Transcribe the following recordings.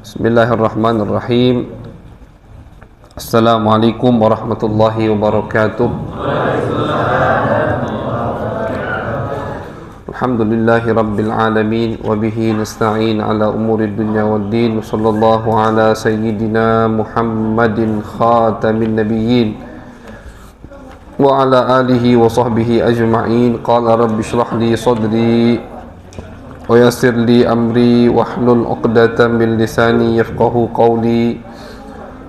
Bismillahirrahmanirrahim. Assalamualaikum warahmatullahi wabarakatuh. Alhamdulillahi rabbil alamin wa bihi nasta'in ala umuri dunya waddin. Sallallahu ala sayyidina Muhammadin khatamin nabiyyin wa ala alihi wa sahbihi ajma'in. Qala rabbi shrah li sadri wa yassir li amri wahlul 'uqdatam min lisani yafqahu qawli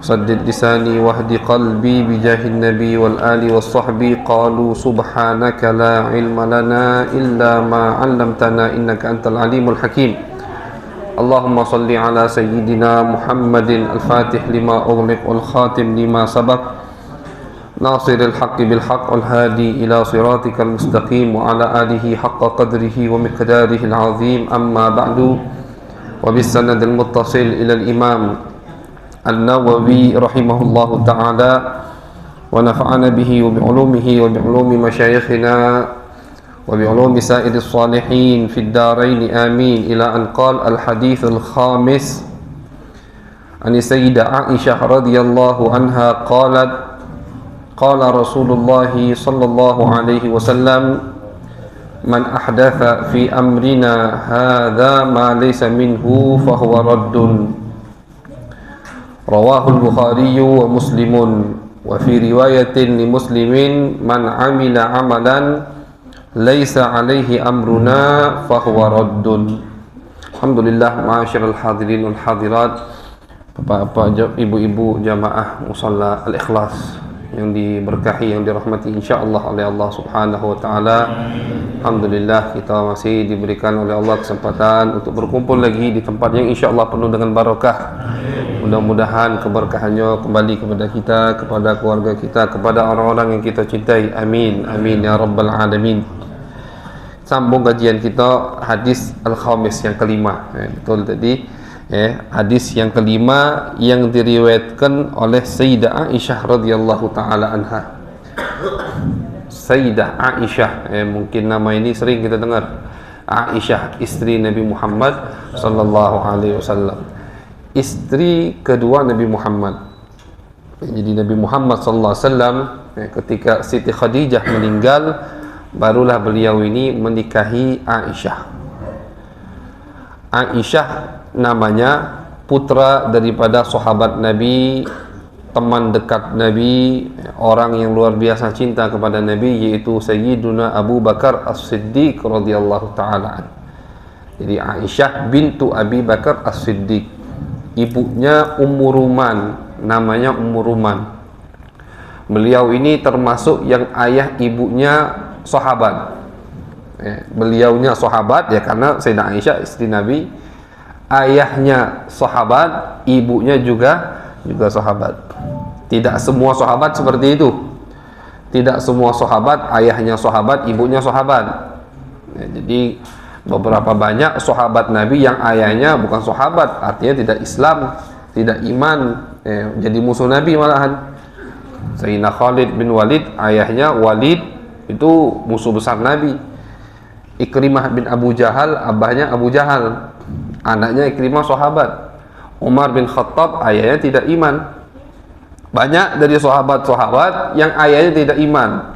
saddid lisani wahdi qalbi bijahin nabi wal ali was sahbi. Qalu subhanaka la ilma lana illa ma 'allamtana innaka antal alimul hakim. Allahumma salli ala sayyidina Muhammadin al-fatih lima ughliq wal khatim lima sabaq ناصر الحق بالحق والهادي إلى صراطك المستقيم وعلى آله حق قدره ومقداره العظيم. أما بعد، وبالسند المتصل إلى الإمام النووي رحمه الله تعالى ونفعنا به وبعلومه وبعلوم مشايخنا وبعلوم سائر الصالحين في الدارين آمين. إلى أن قال: الحديث الخامس عن السيدة عائشة رضي الله عنها قالت: قال رسول الله صلى الله عليه وسلم: من أحدث في أمرنا هذا ما ليس منه فهو رد. رواه البخاري ومسلم. وفي رواية لمسلم: من عمل عملا ليس عليه أمرنا فهو رد. Alhamdulillah, ma'asyiral hadirin wal hadirat, bapak-bapak, ibu-ibu jamaah musalla Al-Ikhlas yang diberkahi, yang dirahmati insyaallah oleh Allah Subhanahu wa taala. Alhamdulillah, kita masih diberikan oleh Allah kesempatan untuk berkumpul lagi di tempat yang insyaallah penuh dengan barakah. Mudah-mudahan keberkahannya kembali kepada kita, kepada keluarga kita, kepada orang-orang yang kita cintai. Amin, amin ya rabbal alamin. Sambung kajian kita hadis al-khamis yang kelima. Betul tadi. Hadis yang kelima yang diriwayatkan oleh Sayyidah Aisyah radhiyallahu taala anha. Sayyidah Aisyah, mungkin nama ini sering kita dengar. Aisyah, istri Nabi Muhammad sallallahu alaihi wasallam, istri kedua Nabi Muhammad. Jadi Nabi Muhammad sallallahu alaihi wasallam ketika Siti Khadijah meninggal, barulah beliau ini menikahi Aisyah. Aisyah namanya putra daripada sahabat Nabi, teman dekat Nabi, orang yang luar biasa cinta kepada Nabi, yaitu Sayyiduna Abu Bakar As-Siddiq radhiyallahu ta'ala. Jadi Aisyah bintu Abi Bakar As-Siddiq, ibunya Ummu Ruman, namanya Ummu Ruman. Beliau ini termasuk yang ayah ibunya sahabat. Beliaunya sahabat ya, karena Sayyidah Aisyah istri Nabi, ayahnya sahabat, ibunya juga sahabat. Tidak semua sahabat seperti itu. Tidak semua sahabat ayahnya sahabat, ibunya sahabat. Jadi beberapa banyak sahabat Nabi yang ayahnya bukan sahabat, artinya tidak Islam, tidak iman, jadi musuh Nabi malahan. Sayyidina Khalid bin Walid, ayahnya Walid, itu musuh besar Nabi. Ikrimah bin Abu Jahal, abahnya Abu Jahal, anaknya Ikrimah sahabat. Umar bin Khattab, ayahnya tidak iman. Banyak dari sahabat-sahabat yang ayahnya tidak iman.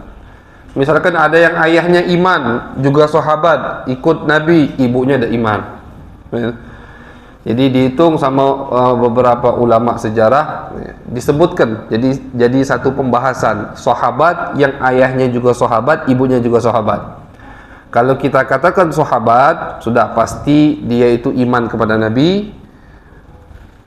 Misalkan ada yang ayahnya iman, juga sahabat, ikut Nabi, ibunya tidak iman. Jadi dihitung sama beberapa ulama sejarah, disebutkan jadi satu pembahasan, sahabat yang ayahnya juga sahabat, ibunya juga sahabat. Kalau kita katakan sahabat, sudah pasti dia itu iman kepada Nabi,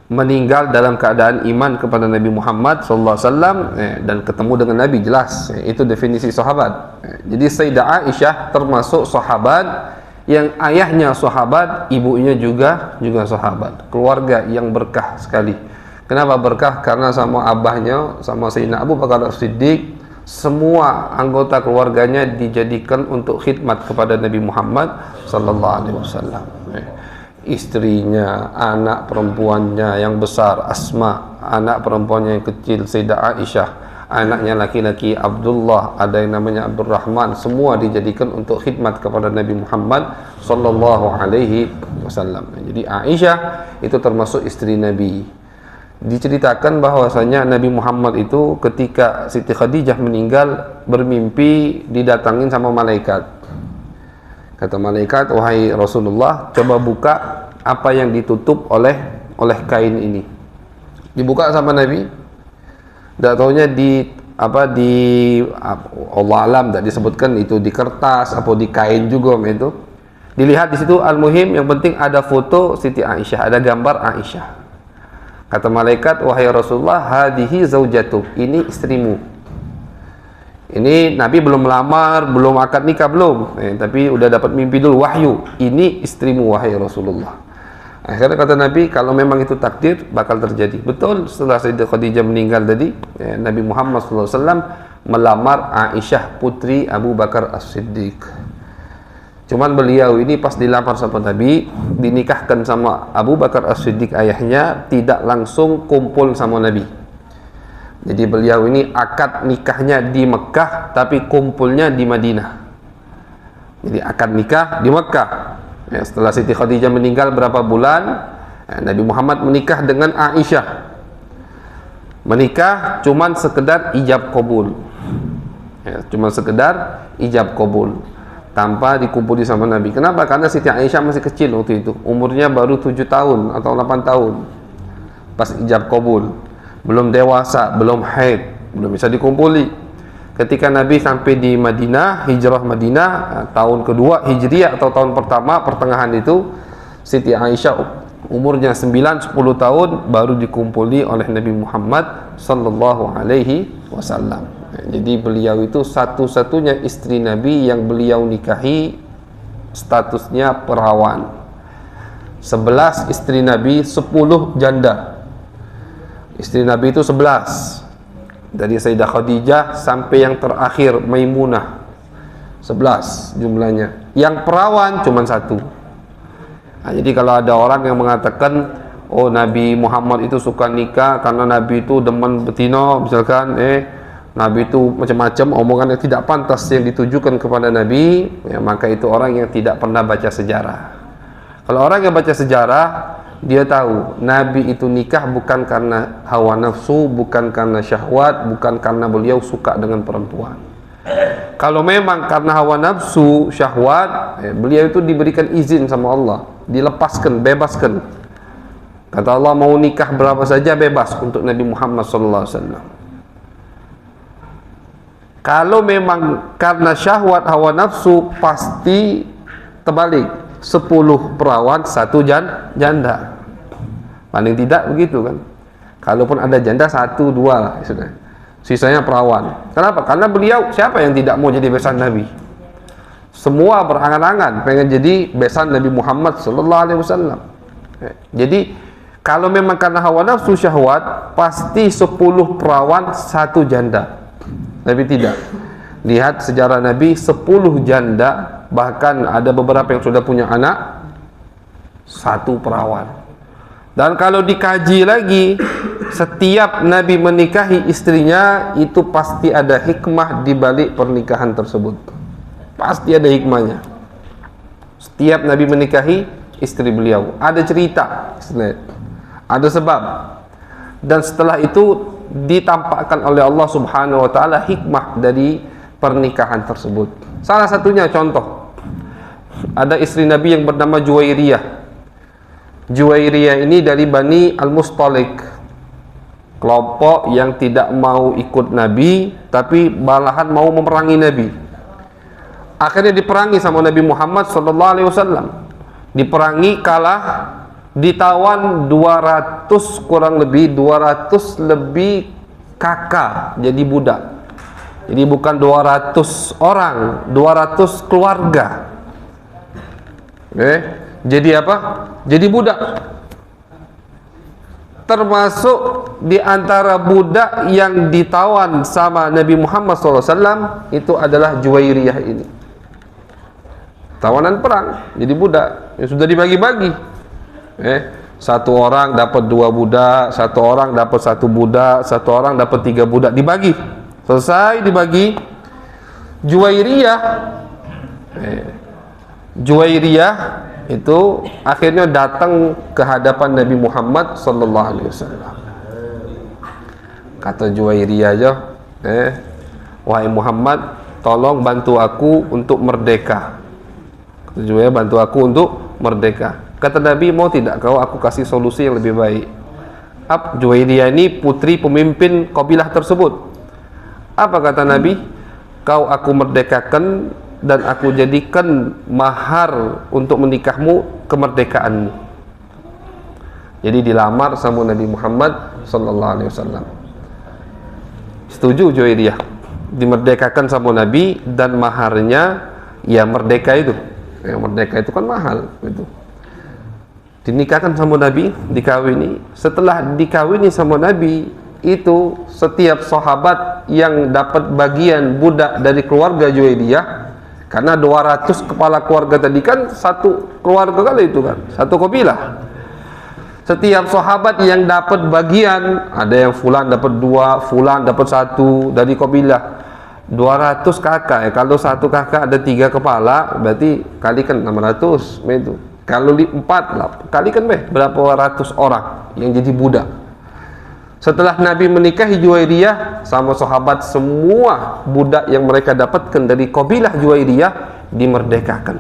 meninggal dalam keadaan iman kepada Nabi Muhammad SAW, dan ketemu dengan Nabi, jelas. Itu definisi sahabat. Jadi Sayyidah Aisyah termasuk sahabat yang ayahnya sahabat, ibunya juga sahabat. Keluarga yang berkah sekali. Kenapa berkah? Karena sama abahnya, sama Sayyidina Abu Bakar As-Siddiq, semua anggota keluarganya dijadikan untuk khidmat kepada Nabi Muhammad sallallahu alaihi wasallam. Istrinya, anak perempuannya yang besar Asma, anak perempuannya yang kecil Sayyidah Aisyah, anaknya laki-laki Abdullah, ada yang namanya Abdurrahman, semua dijadikan untuk khidmat kepada Nabi Muhammad sallallahu alaihi wasallam. Jadi Aisyah itu termasuk istri Nabi. Diceritakan bahwasanya Nabi Muhammad itu ketika Siti Khadijah meninggal bermimpi didatangin sama malaikat. Kata malaikat, wahai Rasulullah, coba buka apa yang ditutup oleh kain ini. Dibuka sama Nabi. Tak taunya Allah alam tak disebutkan itu di kertas atau di kain juga itu. Dilihat di situ, al-muhim yang penting ada foto Siti Aisyah, ada gambar Aisyah. Kata malaikat, wahai Rasulullah, hadihi zaujatuk, ini istrimu. Ini Nabi belum melamar, belum akad nikah belum, tapi udah dapat mimpi dulu wahyu, ini istrimu wahai Rasulullah. Akhirnya kata Nabi, kalau memang itu takdir bakal terjadi. Betul, setelah Sayyidah Khadijah meninggal tadi, Nabi Muhammad SAW melamar Aisyah putri Abu Bakar As-Siddiq. Cuman beliau ini pas dilamar sama Nabi, dinikahkan sama Abu Bakar As-Siddiq ayahnya, tidak langsung kumpul sama Nabi. Jadi beliau ini akad nikahnya di Mekah, tapi kumpulnya di Madinah. Jadi akad nikah di Mekah. Setelah Siti Khadijah meninggal berapa bulan, Nabi Muhammad menikah dengan Aisyah. Menikah cuman sekedar ijab kabul, cuman sekedar ijab kabul, tanpa dikumpuli sama Nabi. Kenapa? Karena Siti Aisyah masih kecil waktu itu, umurnya baru 7 tahun atau 8 tahun pas ijab kabul, belum dewasa, belum haid, belum bisa dikumpuli. Ketika Nabi sampai di Madinah, hijrah Madinah, tahun kedua Hijriah atau tahun pertama, pertengahan itu, Siti Aisyah umurnya 9-10 tahun baru dikumpuli oleh Nabi Muhammad sallallahu alaihi wasallam. Jadi beliau itu satu-satunya istri Nabi yang beliau nikahi statusnya perawan. 11 istri Nabi, 10 janda. Istri Nabi itu 11. Dari Sayyidah Khadijah sampai yang terakhir Maimunah, 11 jumlahnya. Yang perawan cuma 1. Jadi kalau ada orang yang mengatakan, oh Nabi Muhammad itu suka nikah karena Nabi itu demen betina, misalkan Nabi itu macam-macam omongan yang tidak pantas yang ditujukan kepada Nabi, maka itu orang yang tidak pernah baca sejarah. Kalau orang yang baca sejarah, dia tahu Nabi itu nikah bukan karena hawa nafsu, bukan karena syahwat, bukan karena beliau suka dengan perempuan. Kalau memang karena hawa nafsu, syahwat, beliau itu diberikan izin sama Allah, dilepaskan, bebaskan. Kata Allah, mau nikah berapa saja bebas untuk Nabi Muhammad SAW. Kalau memang karena syahwat, hawa nafsu, pasti terbalik. 10 perawan, 1 janda. Paling tidak begitu kan. Kalaupun ada janda 1-2 lah sudah. Sisanya perawan. Kenapa? Karena beliau, siapa yang tidak mau jadi besan Nabi? Semua berangan-angan pengen jadi besan Nabi Muhammad sallallahu alaihi wasallam. Jadi kalau memang karena hawa nafsu syahwat, pasti 10 perawan 1 janda. Tapi tidak. Lihat sejarah Nabi, 10 janda, bahkan ada beberapa yang sudah punya anak, 1 perawan. Dan kalau dikaji lagi, setiap Nabi menikahi istrinya itu pasti ada hikmah di balik pernikahan tersebut. Pasti ada hikmahnya. Setiap Nabi menikahi istri beliau ada cerita, ada sebab. Dan setelah itu ditampakkan oleh Allah Subhanahu wa taala hikmah dari pernikahan tersebut. Salah satunya contoh, ada istri Nabi yang bernama Juwairiyah. Juwairiyah ini dari Bani Al-Mustalik, kelompok yang tidak mau ikut Nabi tapi malahan mau memerangi Nabi. Akhirnya diperangi sama Nabi Muhammad SAW. Diperangi, kalah, ditawan 200, kurang lebih 200 lebih kakak jadi budak. Jadi bukan 200 orang, 200 keluarga. Jadi apa? Jadi budak. Termasuk di antara budak yang ditawan sama Nabi Muhammad SAW itu adalah Juwairiyah ini. Tawanan perang, jadi budak. Yang sudah dibagi-bagi. Satu orang dapat 2 budak, satu orang dapat 1 budak, satu orang dapat 3 budak, dibagi. Selesai dibagi, Juwairiyah itu akhirnya datang ke hadapan Nabi Muhammad sallallahu alaihi wasallam. Kata Juwairiyah aja, wahai Muhammad, tolong bantu aku untuk merdeka. Kata Juwairiyah, bantu aku untuk merdeka. Kata Nabi, mau tidak kau aku kasih solusi yang lebih baik? Juwairiyah ini putri pemimpin kabilah tersebut. Apa kata Nabi? Kau aku merdekakan dan aku jadikan mahar untuk menikahmu kemerdekaanmu. Jadi dilamar sama Nabi Muhammad sallallahu alaihi wasallam. Setuju Juwairiyah, dimerdekakan sama Nabi dan maharnya ya merdeka itu. Merdeka itu kan mahal itu. Dinikahkan sama Nabi, dikawini. Setelah dikawini sama Nabi, itu setiap sahabat yang dapat bagian budak dari keluarga Juwairiyah, karena 200 kepala keluarga tadi kan satu keluarga kali itu kan, satu kabilah. Setiap sahabat yang dapat bagian, ada yang fulan dapat 2, fulan dapat 1 dari kabilah. 200 kakak ya. Kalau satu kakak ada 3 kepala, berarti kalikan 600 itu. Kalau 4 kalikan berapa ratus orang yang jadi budak. Setelah Nabi menikahi Juwairiyah sama sahabat, semua budak yang mereka dapatkan dari kabilah Juwairiyah dimerdekakan.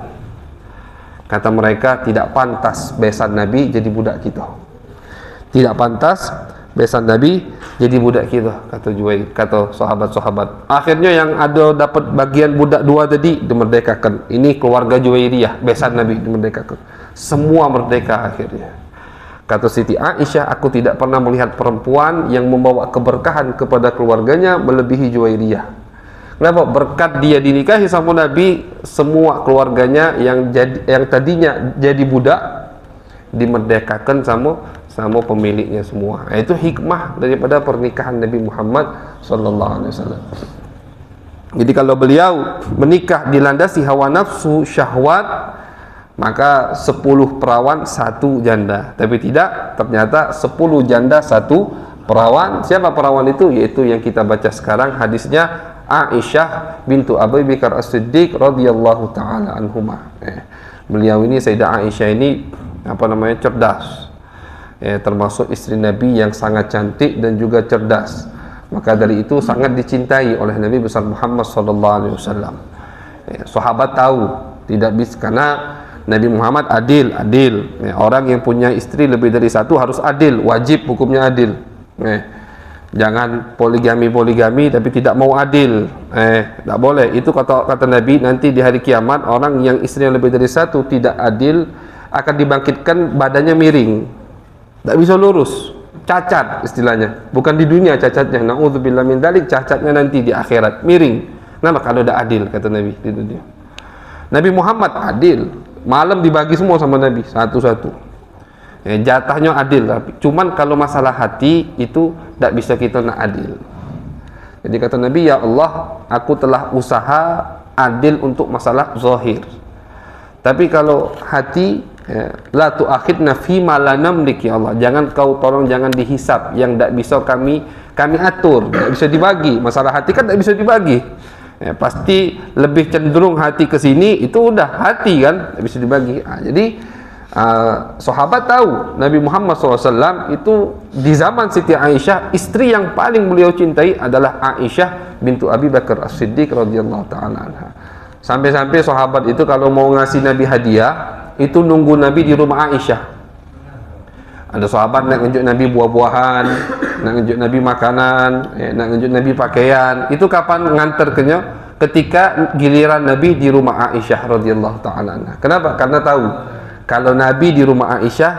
Kata mereka, tidak pantas besan Nabi jadi budak kita. Tidak pantas besan Nabi jadi budak kita, kata Juwairiyah, kata sahabat-sahabat. Akhirnya yang ada dapat bagian budak 2 tadi dimerdekakan. Ini keluarga Juwairiyah, besan Nabi dimerdekakan. Semua merdeka akhirnya. Kata Siti Aisyah, aku tidak pernah melihat perempuan yang membawa keberkahan kepada keluarganya melebihi Juwairiyah. Kenapa? Berkat dia dinikahi sama Nabi, semua keluarganya yang tadinya jadi budak dimerdekakan sama pemiliknya semua. Itu hikmah daripada pernikahan Nabi Muhammad sallallahu alaihi wasallam. Jadi kalau beliau menikah dilandasi hawa nafsu syahwat, maka 10 perawan 1 janda. Tapi tidak, ternyata 10 janda 1 perawan. Siapa perawan itu? Yaitu yang kita baca sekarang hadisnya, Aisyah bintu Abu Bakar As-Siddiq radhiyallahu taala anhuma. Beliau ini, Sayyidah Aisyah ini cerdas. Termasuk istri Nabi yang sangat cantik dan juga cerdas. Maka dari itu sangat dicintai oleh Nabi besar Muhammad sallallahu alaihi wasallam. Sahabat tahu tidak bisa, karena Nabi Muhammad adil. Orang yang punya istri lebih dari 1 harus adil, wajib hukumnya adil. Jangan poligami tapi tidak mau adil. Tak boleh. Itu kata Nabi, nanti di hari kiamat orang yang istrinya lebih dari 1 tidak adil akan dibangkitkan badannya miring, tak bisa lurus, cacat istilahnya. Bukan di dunia cacatnya, na'udzubillah min dzalik, cacatnya nanti di akhirat miring. Kenapa? Kalau tidak adil, kata Nabi di dunia. Nabi Muhammad adil, malam dibagi semua sama Nabi satu-satu. Jatahnya adil, tapi cuman kalau masalah hati itu tidak bisa kita nak adil. Jadi kata Nabi, ya Allah, aku telah usaha adil untuk masalah zahir, tapi kalau hati, la tu'akhidna fima la namlik, ya Allah, jangan kau tolong, jangan dihisap yang tidak bisa kami atur, tidak bisa dibagi. Masalah hati kan tidak bisa dibagi. Pasti lebih cenderung hati ke sini, itu udah hati kan, tidak bisa dibagi. Jadi sahabat tahu Nabi Muhammad SAW itu di zaman Siti Aisyah, istri yang paling beliau cintai adalah Aisyah bintu Abi Bakar As-Siddiq radhiyallahu ta'ala anha. Sampai-sampai sahabat itu kalau mau ngasih Nabi hadiah, itu nunggu Nabi di rumah Aisyah. Ada sahabat nak nunjuk Nabi buah-buahan, nak nunjuk Nabi makanan, nak nunjuk Nabi pakaian. Itu kapan nganternya? Ketika giliran Nabi di rumah Aisyah radhiyallahu ta'ala anha. Kenapa? Karena tahu kalau Nabi di rumah Aisyah,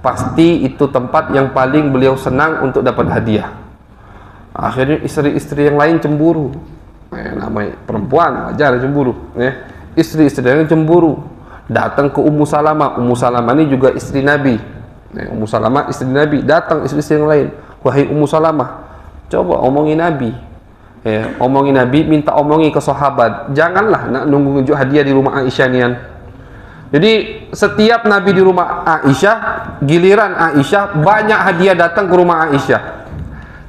pasti itu tempat yang paling beliau senang untuk dapat hadiah. Akhirnya istri-istri yang lain cemburu. Namanya perempuan, wajar cemburu. Istri-istri yang cemburu datang ke Ummu Salamah. Ummu Salamah ini juga istri Nabi. Ummu Salamah istri Nabi, datang istri-istri yang lain. Wahai Ummu Salamah, coba omongi Nabi. Omongi Nabi, minta omongi ke sahabat. Janganlah nak nunggu hadiah di rumah Aisyah nian. Jadi setiap Nabi di rumah Aisyah, giliran Aisyah banyak hadiah datang ke rumah Aisyah.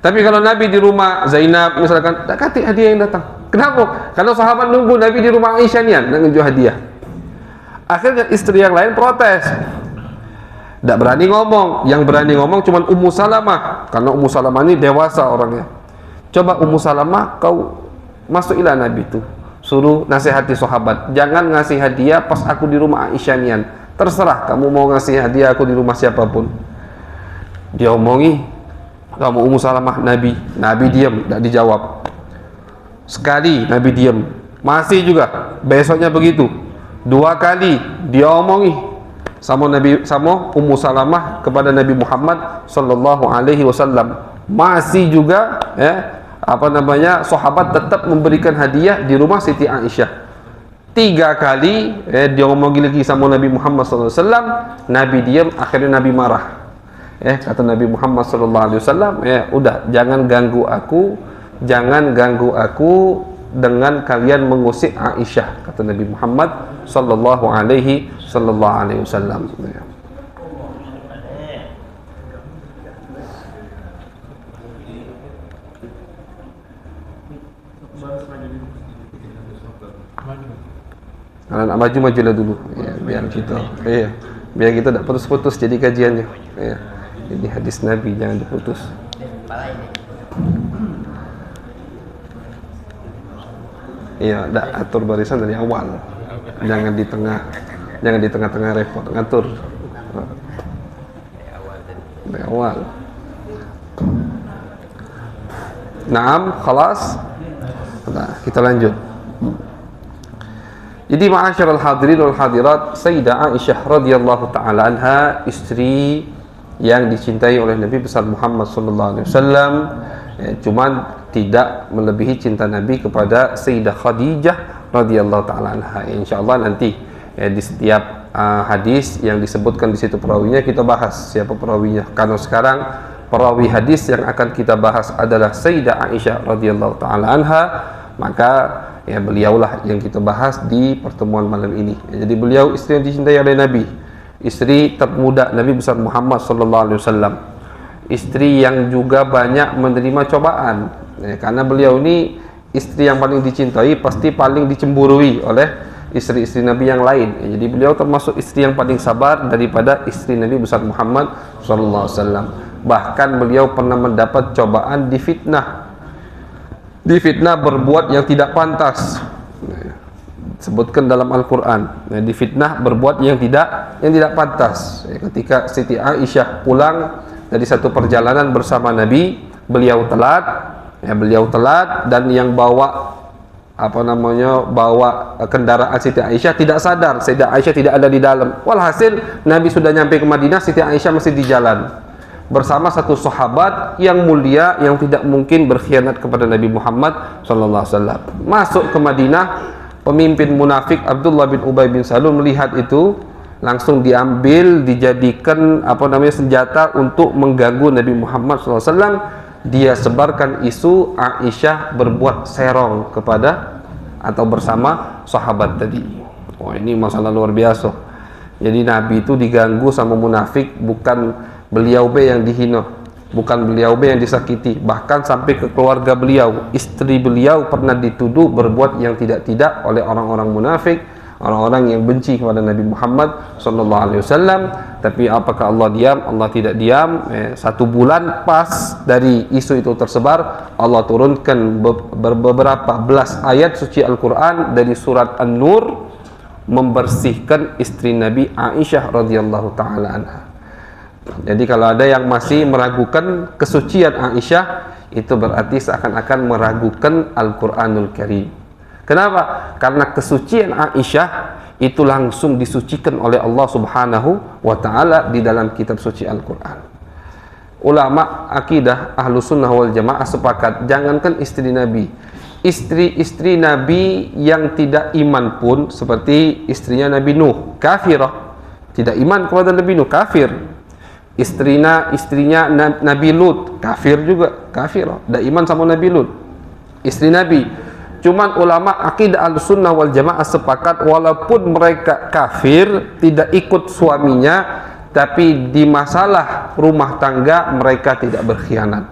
Tapi kalau Nabi di rumah Zainab misalkan, tak kati hadiah yang datang. Kenapa? Karena sahabat nunggu Nabi di rumah Aisyah nian dengan jual hadiah. Akhirnya istri yang lain protes. Tak berani ngomong. Yang berani ngomong cuma Ummu Salamah. Karena Ummu Salamah ini dewasa orangnya. Coba Ummu Salamah, kau masukilah Nabi itu. Suruh nasihati sahabat. Jangan ngasih hadiah pas aku di rumah Aisyah nian. Terserah kamu mau ngasih hadiah aku di rumah siapapun. Dia omongi, kamu Ummu Salamah, Nabi diam, tak dijawab. Sekali Nabi diam, masih juga besoknya begitu. 2 kali dia omongi sama Ummu Salamah kepada Nabi Muhammad sallallahu alaihi wasallam, masih juga sahabat tetap memberikan hadiah di rumah Siti Aisyah. 3 kali dia omongi lagi sama Nabi Muhammad sallallahu alaihi wasallam, Nabi diam, akhirnya Nabi marah. Kata Nabi Muhammad sallallahu alaihi wasallam, udah jangan ganggu aku dengan kalian mengusik Aisyah, kata Nabi Muhammad sallallahu alaihi wasallam. Kalau nak maju-majulah dulu, biar kita tak putus-putus jadi kajiannya. Jadi hadis Nabi jangan diputus. Iya, tak atur barisan dari awal. Jangan di tengah-tengah repot, ngatur. Dari awal. Naam, khalas. Nah, kita lanjut. Jadi ma'asyiral hadirin wal hadirat, Sayyidah Aisyah radhiyallahu taala anha, istri yang dicintai oleh Nabi besar Muhammad sallallahu alaihi wasallam, cuman tidak melebihi cinta Nabi kepada Sayyidah Khadijah radhiyallahu taala anha. Insyaallah nanti di setiap hadis yang disebutkan di situ perawinya kita bahas siapa perawinya. Karena sekarang perawi hadis yang akan kita bahas adalah Sayyidah Aisyah radhiyallahu taala anha, maka beliaulah yang kita bahas di pertemuan malam ini. Jadi beliau istri yang dicintai oleh Nabi, istri termuda Nabi besar Muhammad sallallahu alaihi wasallam, istri yang juga banyak menerima cobaan. Karena beliau ini istri yang paling dicintai, pasti paling dicemburui oleh istri-istri Nabi yang lain. Jadi beliau termasuk istri yang paling sabar daripada istri Nabi besar Muhammad sallallahu alaihi wasallam. Bahkan beliau pernah mendapat cobaan difitnah berbuat yang tidak pantas. Sebutkan dalam Al-Quran, difitnah berbuat yang tidak pantas. Ketika Siti Aisyah pulang dari satu perjalanan bersama Nabi, beliau telat dan yang bawa kendaraan Siti Aisyah tidak sadar Siti Aisyah tidak ada di dalam. Walhasil Nabi sudah nyampe ke Madinah, Siti Aisyah masih di jalan bersama satu sahabat yang mulia yang tidak mungkin berkhianat kepada Nabi Muhammad sallallahu alaihi wasallam. Masuk ke Madinah, pemimpin munafik Abdullah bin Ubay bin Salul melihat itu, langsung diambil, dijadikan senjata untuk mengganggu Nabi Muhammad sallallahu alaihi wasallam. Dia sebarkan isu Aisyah berbuat serong kepada atau bersama sahabat tadi. Wah, ini masalah luar biasa. Jadi Nabi itu diganggu sama munafik, bukan beliau yang dihina, bukan beliau yang disakiti, bahkan sampai ke keluarga beliau, istri beliau pernah dituduh berbuat yang tidak-tidak oleh orang-orang munafik, orang-orang yang benci kepada Nabi Muhammad sallallahu alaihi wasallam. Tapi apakah Allah diam? Allah tidak diam. 1 bulan pas dari isu itu tersebar, Allah turunkan beberapa belas ayat suci Al-Quran dari surat An-Nur membersihkan istri Nabi Aisyah radhiyallahu taala anha. Jadi kalau ada yang masih meragukan kesucian Aisyah, itu berarti seakan-akan meragukan Al-Quranul Karim. Kenapa? Karena kesucian Aisyah itu langsung disucikan oleh Allah Subhanahu wa ta'ala di dalam kitab suci Al-Quran. Ulama akidah Ahlus Sunnah wal Jamaah sepakat, jangankan istri Nabi, istri-istri Nabi yang tidak iman pun, seperti istrinya Nabi Nuh, kafirah, tidak iman kepada Nabi Nuh, kafir. Istrinya Nabi Lut, kafir juga, kafir, tidak iman sama Nabi Lut, istri Nabi. Cuman ulama akidah Ahlussunnah wal Jamaah sepakat, walaupun mereka kafir, tidak ikut suaminya, tapi di masalah rumah tangga mereka tidak berkhianat.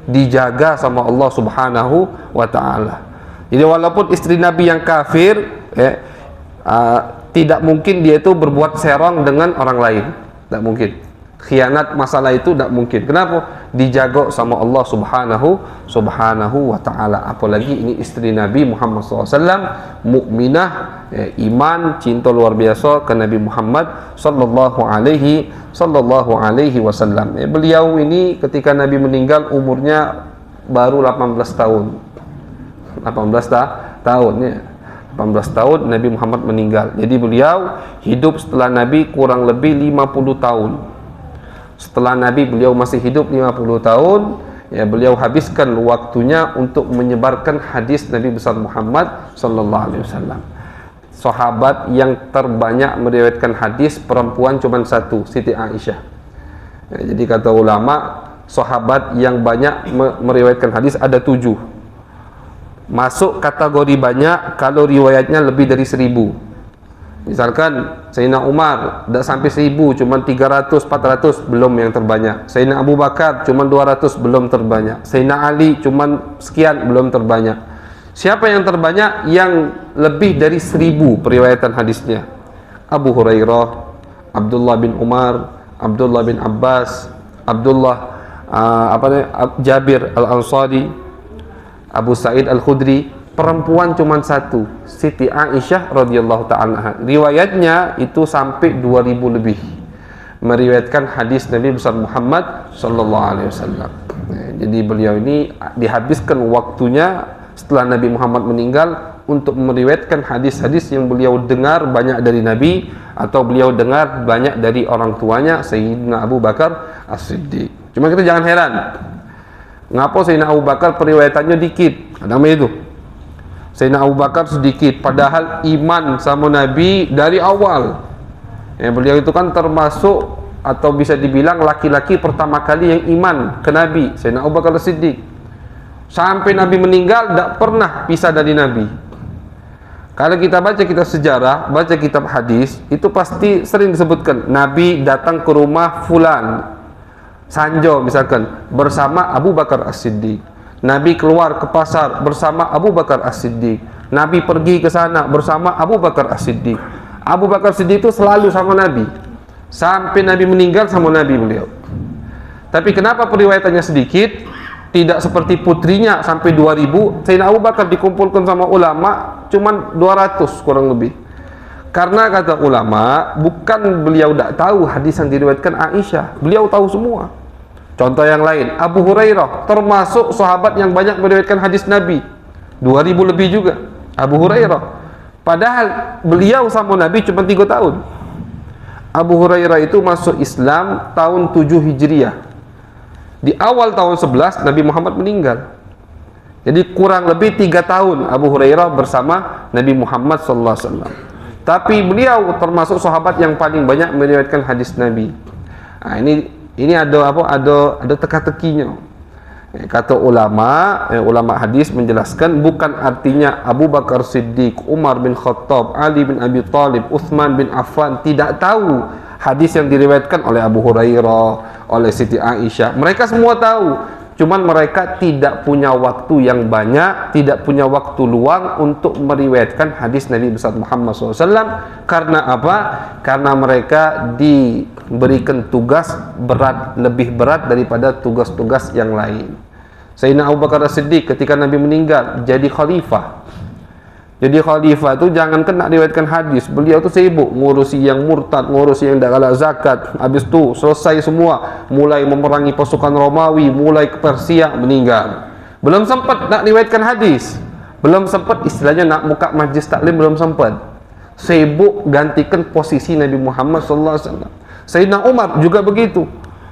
dijaga sama Allah Subhanahu wa taala. Jadi walaupun istri Nabi yang kafir, tidak mungkin dia itu berbuat serong dengan orang lain, tidak mungkin. Khianat masalah itu tidak mungkin. Kenapa? Dijaga sama Allah Subhanahu wa taala. Apalagi ini istri Nabi Muhammad SAW, mukminah, iman, cinta luar biasa ke Nabi Muhammad sallallahu alaihi wasallam. Beliau ini ketika Nabi meninggal umurnya baru 18 tahun. 18 tahun ya. 18 tahun Nabi Muhammad meninggal. Jadi beliau hidup setelah Nabi kurang lebih 50 tahun. Setelah Nabi beliau masih hidup 50 tahun, ya beliau habiskan waktunya untuk menyebarkan hadis Nabi besar Muhammad sallallahu alaihi wasallam. Sahabat yang terbanyak meriwayatkan hadis perempuan cuma satu, Siti Aisyah. Ya, jadi kata ulama, sahabat yang banyak meriwayatkan hadis ada 7. Masuk kategori banyak kalau riwayatnya lebih dari 1000. Misalkan Sayyidina Umar tidak sampai 1000, cuma 300, 400, belum yang terbanyak. Sayyidina Abu Bakar cuma 200, belum terbanyak. Sayyidina Ali cuma sekian, belum terbanyak. Siapa yang terbanyak? Yang lebih dari 1000 periwayatan hadisnya. Abu Hurairah, Abdullah bin Umar, Abdullah bin Abbas, Jabir Al-Ansari, Abu Sa'id Al-Khudri. Perempuan cuma satu, Siti Aisyah radhiyallahu ta'ala. Riwayatnya itu sampai 2000 lebih meriwayatkan hadis Nabi besar Muhammad sallallahu alaihi wasallam. Jadi beliau ini dihabiskan waktunya setelah Nabi Muhammad meninggal untuk meriwayatkan hadis-hadis yang beliau dengar banyak dari Nabi atau beliau dengar banyak dari orang tuanya Sayyidina Abu Bakar As-Siddiq. Cuma kita jangan heran, ngapa Sayyidina Abu Bakar periwayatannya dikit? Ada namanya itu. Sayyidina Abu Bakar sedikit, padahal iman sama Nabi dari awal. Beliau itu kan termasuk atau bisa dibilang laki-laki pertama kali yang iman ke Nabi, Sayyidina Abu Bakar As-Siddiq. Sampai Nabi meninggal tidak pernah pisah dari Nabi. Kalau kita baca kitab sejarah, baca kitab hadis, itu pasti sering disebutkan Nabi datang ke rumah fulan, Sanjo misalkan, bersama Abu Bakar As-Siddiq. Nabi keluar ke pasar bersama Abu Bakar As-Siddiq. Nabi pergi ke sana bersama Abu Bakar As-Siddiq. Abu Bakar As-Siddiq itu selalu sama Nabi. Sampai Nabi meninggal sama Nabi beliau. Tapi kenapa periwayatannya sedikit? Tidak seperti putrinya sampai 2000. Sayyidina Abu Bakar dikumpulkan sama ulama cuman 200 kurang lebih. Karena kata ulama, bukan beliau tidak tahu hadis yang diriwayatkan Aisyah. Beliau tahu semua. Contoh yang lain, Abu Hurairah termasuk sahabat yang banyak meriwayatkan hadis Nabi, 2000 lebih juga. Abu Hurairah, padahal beliau sama Nabi cuma 3 tahun. Abu Hurairah itu masuk Islam tahun 7 Hijriah. Di awal tahun 11 Nabi Muhammad meninggal. Jadi kurang lebih 3 tahun Abu Hurairah bersama Nabi Muhammad SAW. Tapi beliau termasuk sahabat yang paling banyak meriwayatkan hadis Nabi. Nah, ini ada teka-tekinya. Kata ulama hadis menjelaskan, bukan artinya Abu Bakar Siddiq, Umar bin Khattab, Ali bin Abi Thalib, Uthman bin Affan tidak tahu hadis yang diriwayatkan oleh Abu Hurairah, oleh Siti Aisyah. Mereka semua tahu, cuman mereka tidak punya waktu yang banyak, tidak punya waktu luang untuk meriwayatkan hadis Nabi besar Muhammad SAW. Karena apa? Karena mereka diberikan tugas berat, lebih berat daripada tugas-tugas yang lain. Sayyidina Abu Bakar As-Siddiq ketika Nabi meninggal jadi khalifah. Jadi khalifah itu jangan kena riwayatkan hadis, beliau itu sibuk ngurusi yang murtad, ngurusi yang tidak galak zakat. Habis itu selesai semua, mulai memerangi pasukan Romawi, mulai ke Persia, meninggal. Belum sempat nak riwayatkan hadis, belum sempat istilahnya nak buka majlis taklim, belum sempat. Sibuk gantikan posisi Nabi Muhammad SAW. Sayyidina Umar juga begitu.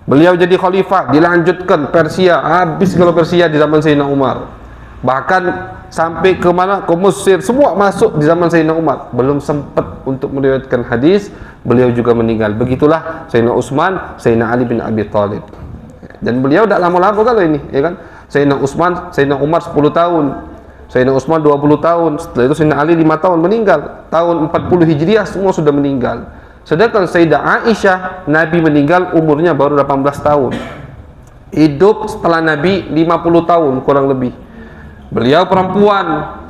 Beliau jadi khalifah, dilanjutkan Persia, habis kalau Persia di zaman Sayyidina Umar. Bahkan sampai ke mana? Ke Mesir, semua masuk di zaman Sayyidina Umar. Belum sempat untuk meriwayatkan hadis, beliau juga meninggal. Begitulah Sayyidina Utsman, Sayyidina Ali bin Abi Thalib. Dan beliau tidak lama-lama kalau ini, ya kan? Sayyidina Utsman, Sayyidina Umar 10 tahun. Sayyidina Utsman 20 tahun. Setelah itu Sayyidina Ali 5 tahun meninggal. Tahun 40 Hijriah semua sudah meninggal. Sedangkan Sayyidah Aisyah, Nabi meninggal umurnya baru 18 tahun. hidup setelah Nabi 50 tahun kurang lebih. Beliau perempuan,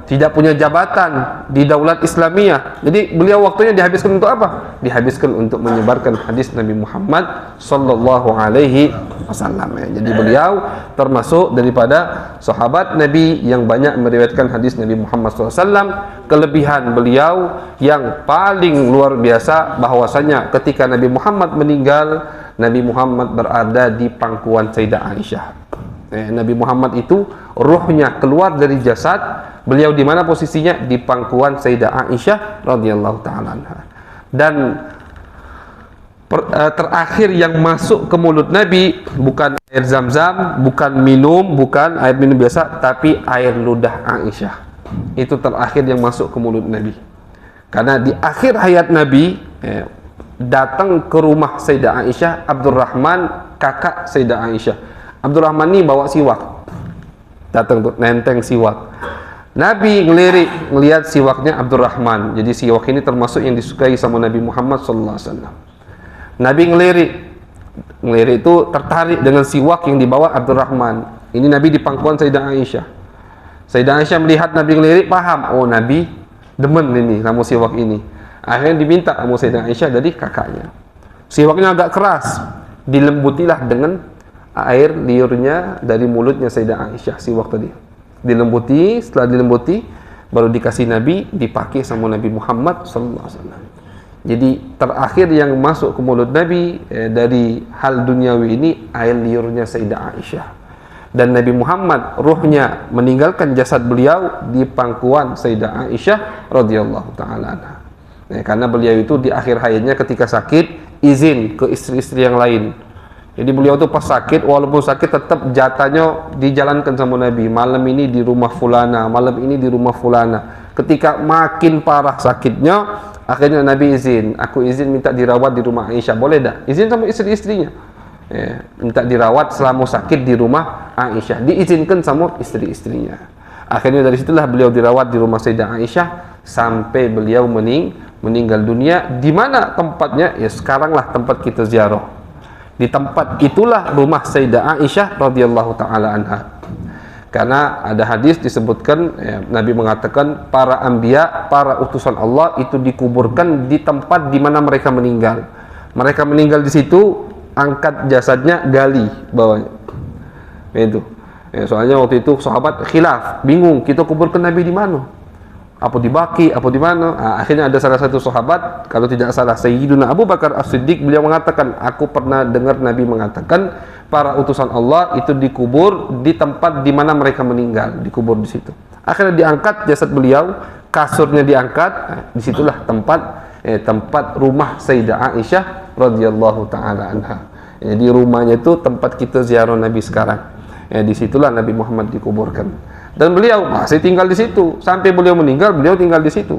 tidak punya jabatan di daulat Islamiyah. Jadi beliau waktunya dihabiskan untuk apa? Dihabiskan untuk menyebarkan hadis Nabi Muhammad sallallahu alaihi wasallam. Jadi beliau termasuk daripada sahabat Nabi yang banyak meriwayatkan hadis Nabi Muhammad sallallahu alaihi wasallam. Kelebihan beliau yang paling luar biasa bahwasanya ketika Nabi Muhammad meninggal, Nabi Muhammad berada di pangkuan Sayyidah Aisyah. Nabi Muhammad itu ruhnya keluar dari jasad. Beliau di mana posisinya? Di pangkuan Sayyidah Aisyah radhiyallahu taala anha. Dan terakhir yang masuk ke mulut Nabi bukan air Zam-Zam, bukan minum, bukan air minum biasa, tapi air ludah Aisyah. Itu terakhir yang masuk ke mulut Nabi. Karena di akhir hayat Nabi datang ke rumah Sayyidah Aisyah Abdurrahman, kakak Sayyidah Aisyah. Abdurrahman ini bawa siwak, datang tuh nenteng siwak. Nabi ngelirik, ngelihat siwaknya Abdurrahman. Jadi siwak ini termasuk yang disukai sama Nabi Muhammad sallallahu alaihi wasallam. Nabi ngelirik itu tertarik dengan siwak yang dibawa Abdurrahman. Ini Nabi di pangkuan Sayyidah Aisyah. Sayyidah Aisyah melihat Nabi ngelirik, paham, oh Nabi demen ini sama siwak ini. Akhirnya diminta sama Sayyidah Aisyah dari kakaknya. Siwaknya agak keras, dilembutilah dengan air liurnya dari mulutnya Sayyidah Aisyah, siwak tadi. Dilembuti, setelah dilembuti baru dikasih Nabi, dipakai sama Nabi Muhammad sallallahu alaihi wasallam. Jadi terakhir yang masuk ke mulut Nabi dari hal duniawi ini air liurnya Sayyidah Aisyah. Dan Nabi Muhammad ruhnya meninggalkan jasad beliau di pangkuan Sayyidah Aisyah radhiyallahu taala anha. Karena beliau itu di akhir hayatnya ketika sakit izin ke istri-istri yang lain. Jadi beliau tuh pas sakit, walaupun sakit tetap jatahnya dijalankan sama Nabi. Malam ini di rumah fulana, malam ini di rumah fulana. Ketika makin parah sakitnya, akhirnya Nabi izin, aku izin minta dirawat di rumah Aisyah. Boleh tak? Izin sama istri-istrinya. Minta dirawat selama sakit di rumah Aisyah. Diizinkan sama istri-istrinya. Akhirnya dari situlah beliau dirawat di rumah Sayyidah Aisyah sampai beliau meninggal dunia. Di mana tempatnya? Ya sekaranglah tempat kita ziarah. Di tempat itulah rumah Sayyidah Aisyah radhiyallahu taala anha. Karena ada hadis disebutkan Nabi mengatakan para anbiya, para utusan Allah itu dikuburkan di tempat di mana mereka meninggal. Mereka meninggal di situ, angkat jasadnya, gali bawahnya. Itu. Soalnya waktu itu sahabat khilaf, bingung kita kuburkan Nabi di mana? Apa di Baqi, apa di mana? Akhirnya ada salah satu sahabat, kalau tidak salah Sayyiduna Abu Bakar As-Siddiq, beliau mengatakan, aku pernah dengar Nabi mengatakan para utusan Allah itu dikubur di tempat di mana mereka meninggal, dikubur di situ. Akhirnya diangkat jasad beliau, kasurnya diangkat, disitulah tempat rumah Sayyidah Aisyah radhiyallahu taala anha. Jadi rumahnya itu tempat kita ziarah Nabi sekarang. Disitulah Nabi Muhammad dikuburkan. Dan beliau masih tinggal di situ sampai beliau meninggal. Beliau tinggal di situ.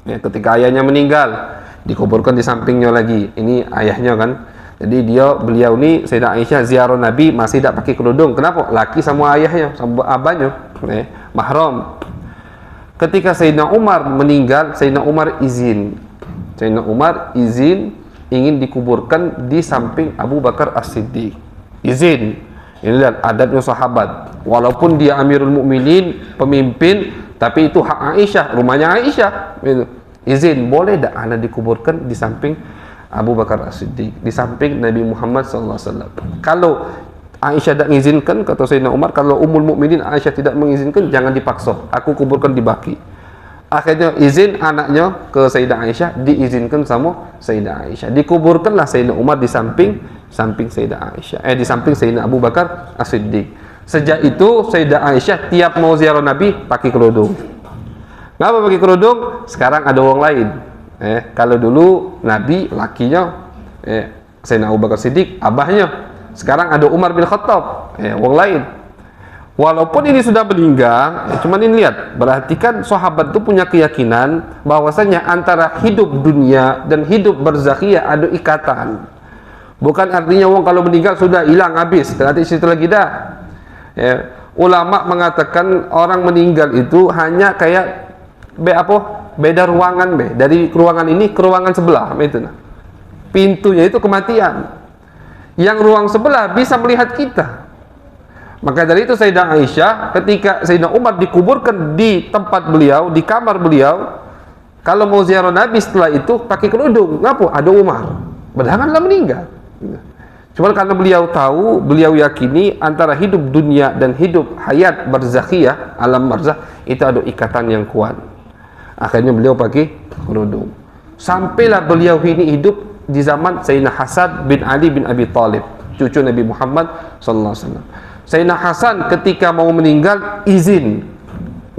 Ketika ayahnya meninggal, dikuburkan di sampingnya lagi. Ini ayahnya kan. Jadi beliau ni Sayyidah Aisyah ziarah Nabi masih tak pakai kerudung. Kenapa? Laki sama ayahnya, sama abahnya, mahram. Ketika Sayyidina Umar meninggal, Sayyidina Umar izin. Sayyidina Umar izin ingin dikuburkan di samping Abu Bakar As-Siddiq. Izin. Ini lihat adabnya sahabat. Walaupun dia Amirul Mukminin, pemimpin, tapi itu hak Aisyah, rumahnya Aisyah. Izin, boleh tak anda dikuburkan di samping Abu Bakar As-Siddiq, di samping Nabi Muhammad sallallahu alaihi wasallam. Kalau Aisyah tak mengizinkan, kata Sayyidina Umar, kalau Ummul Mukminin Aisyah tidak mengizinkan, jangan dipaksa. Aku kuburkan di Baqi. Akhirnya izin anaknya ke Sayyidah Aisyah, diizinkan sama Sayyidah Aisyah. Dikuburkanlah Sayyidina Umar di samping Sayyidah Aisyah, di samping Sayyidina Abu Bakar As-Siddiq. Sejak itu Sayyidah Aisyah tiap mau ziarah Nabi pakai kerudung. Ngapa pakai kerudung? Sekarang ada orang lain. Kalau dulu Nabi lakinya Sayyidina Abu Bakar Siddiq, abahnya. Sekarang ada Umar bin Khattab, orang lain. Walaupun ini sudah meninggal, cuman ini lihat, perhatikan sahabat itu punya keyakinan bahwasanya antara hidup dunia dan hidup barzakhiyah ada ikatan. Bukan artinya orang kalau meninggal sudah hilang habis, nanti situ lagi dah. Ulama mengatakan orang meninggal itu hanya kayak beda ruangan dari ruangan ini ke ruangan sebelah, itu nah. Pintunya itu kematian. yang ruang sebelah bisa melihat kita. Maka dari itu Sayyidah Aisyah ketika Sayyidina Umar dikuburkan di tempat beliau, di kamar beliau, kalau mau ziarah Nabi setelah itu pakai kerudung. Ngapa? Ada Umar. Padahal telah meninggal. Cuma karena beliau tahu, beliau yakini antara hidup dunia dan hidup hayat barzakhiyah, alam barzakh, itu ada ikatan yang kuat. Akhirnya beliau pakai kerudung. Sampailah beliau ini hidup di zaman Sayyidina Hasan bin Ali bin Abi Thalib, cucu Nabi Muhammad sallallahu alaihi wasallam. Sayyidina Hasan ketika mau meninggal izin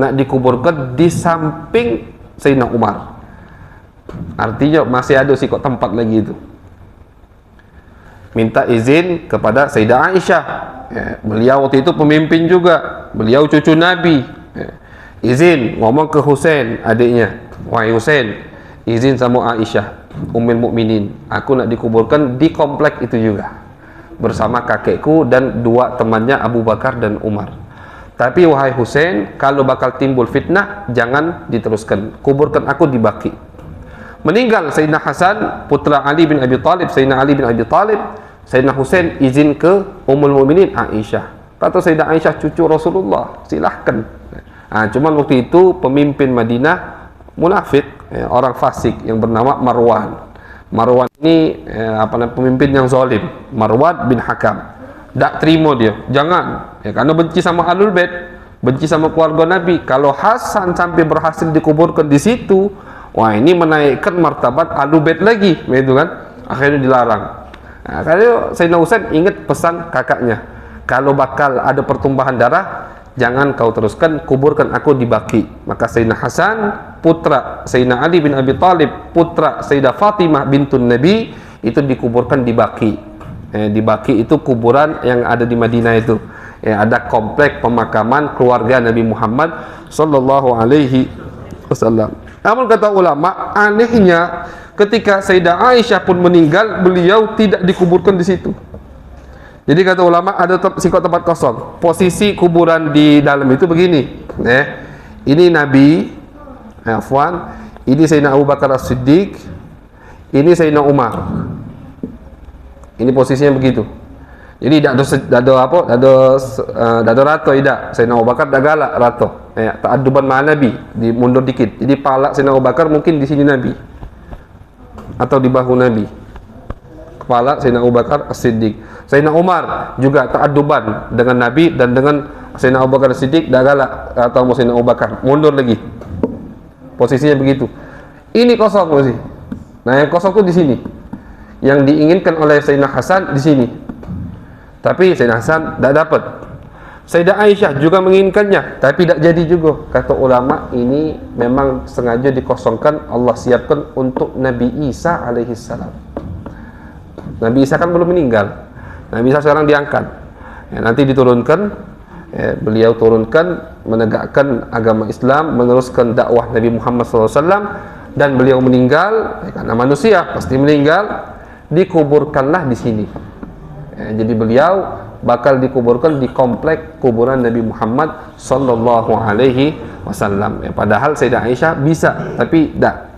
nak dikuburkan di samping Sayyidina Umar. Artinya masih ada sih kok tempat lagi itu. Minta izin kepada Sayyidah Aisyah. Ya, beliau waktu itu pemimpin juga. Beliau cucu Nabi. Ya, izin ngomong ke Husain, adiknya. Wahai Husain, izin sama Aisyah, Ummul Mukminin. Aku nak dikuburkan di komplek itu juga. Bersama kakekku dan dua temannya Abu Bakar dan Umar. Tapi wahai Husain, kalau bakal timbul fitnah, jangan diteruskan. Kuburkan aku di Baqi. Meninggal Sayyidina Hasan, putra Ali bin Abi Thalib, Sayyidina Ali bin Abi Thalib. Sayyidina Husain izin ke Ummul Mukminin Aisyah. Kata Sayyidah Aisyah, cucu Rasulullah, silahkan. Cuman waktu itu pemimpin Madinah munafik, orang fasik yang bernama Marwan. Marwan ini pemimpin yang zalim, Marwan bin Hakam. Tak terima dia, jangan, karena benci sama Ahlul Bait, benci sama keluarga Nabi. Kalau Hasan sampai berhasil dikuburkan di situ, wah ini menaikkan martabat Ahlul Bait lagi, begitu kan? Akhirnya dilarang. Karena Sayyidina Husain ingat pesan kakaknya, kalau bakal ada pertumpahan darah, jangan kau teruskan, kuburkan aku di Baqi. Maka Sayyidina Hasan, putra Sayyidina Ali bin Abi Thalib, putra Sayyidah Fatimah bintun Nabi, itu dikuburkan di Baqi. Di Baqi itu kuburan yang ada di Madinah itu. Ada komplek pemakaman keluarga Nabi Muhammad sallallahu alaihi wasallam. Namun kata ulama, anehnya ketika Sayyidah Aisyah pun meninggal, beliau tidak dikuburkan di situ. Jadi kata ulama, ada tempat kosong. Posisi kuburan di dalam itu begini. Ini Nabi, ini Sayyidina Abu Bakar As-Siddiq, ini Sayyidina Umar. Ini posisinya begitu. Jadi tidak ada rato, tidak. Sayyidina Abu Bakar tidak galak rato. Ta'adduban ma'an Nabi, mundur dikit. Jadi pala Sayyidina Abu Bakar mungkin di sini Nabi, atau di bahu Nabi. Kepala Sayyidina Abu Bakar As-Siddiq. Sayyidina Umar juga ta'adduban dengan Nabi dan dengan Sayyidina Abu Bakar As-Siddiq, dah galak atau Sayyidina Abu Bakar mundur lagi. Posisinya begitu. Ini kosong posisi. Nah, yang kosong itu di sini. Yang diinginkan oleh Sayyidina Hasan di sini. Tapi Sayyidina Hasan tidak dapat. Sayyidah Aisyah juga menginginkannya, tapi tidak jadi juga. Kata ulama, ini memang sengaja dikosongkan, Allah siapkan untuk Nabi Isa alaihi salam. Nabi Isa kan belum meninggal. Nabi Isa sekarang diangkat. Nanti diturunkan, beliau turunkan, menegakkan agama Islam, meneruskan dakwah Nabi Muhammad SAW, dan beliau meninggal karena manusia pasti meninggal, dikuburkanlah di sini. Jadi beliau bakal dikuburkan di komplek kuburan Nabi Muhammad sallallahu alaihi wasallam. Padahal Sayyidah Aisyah bisa, tapi tidak.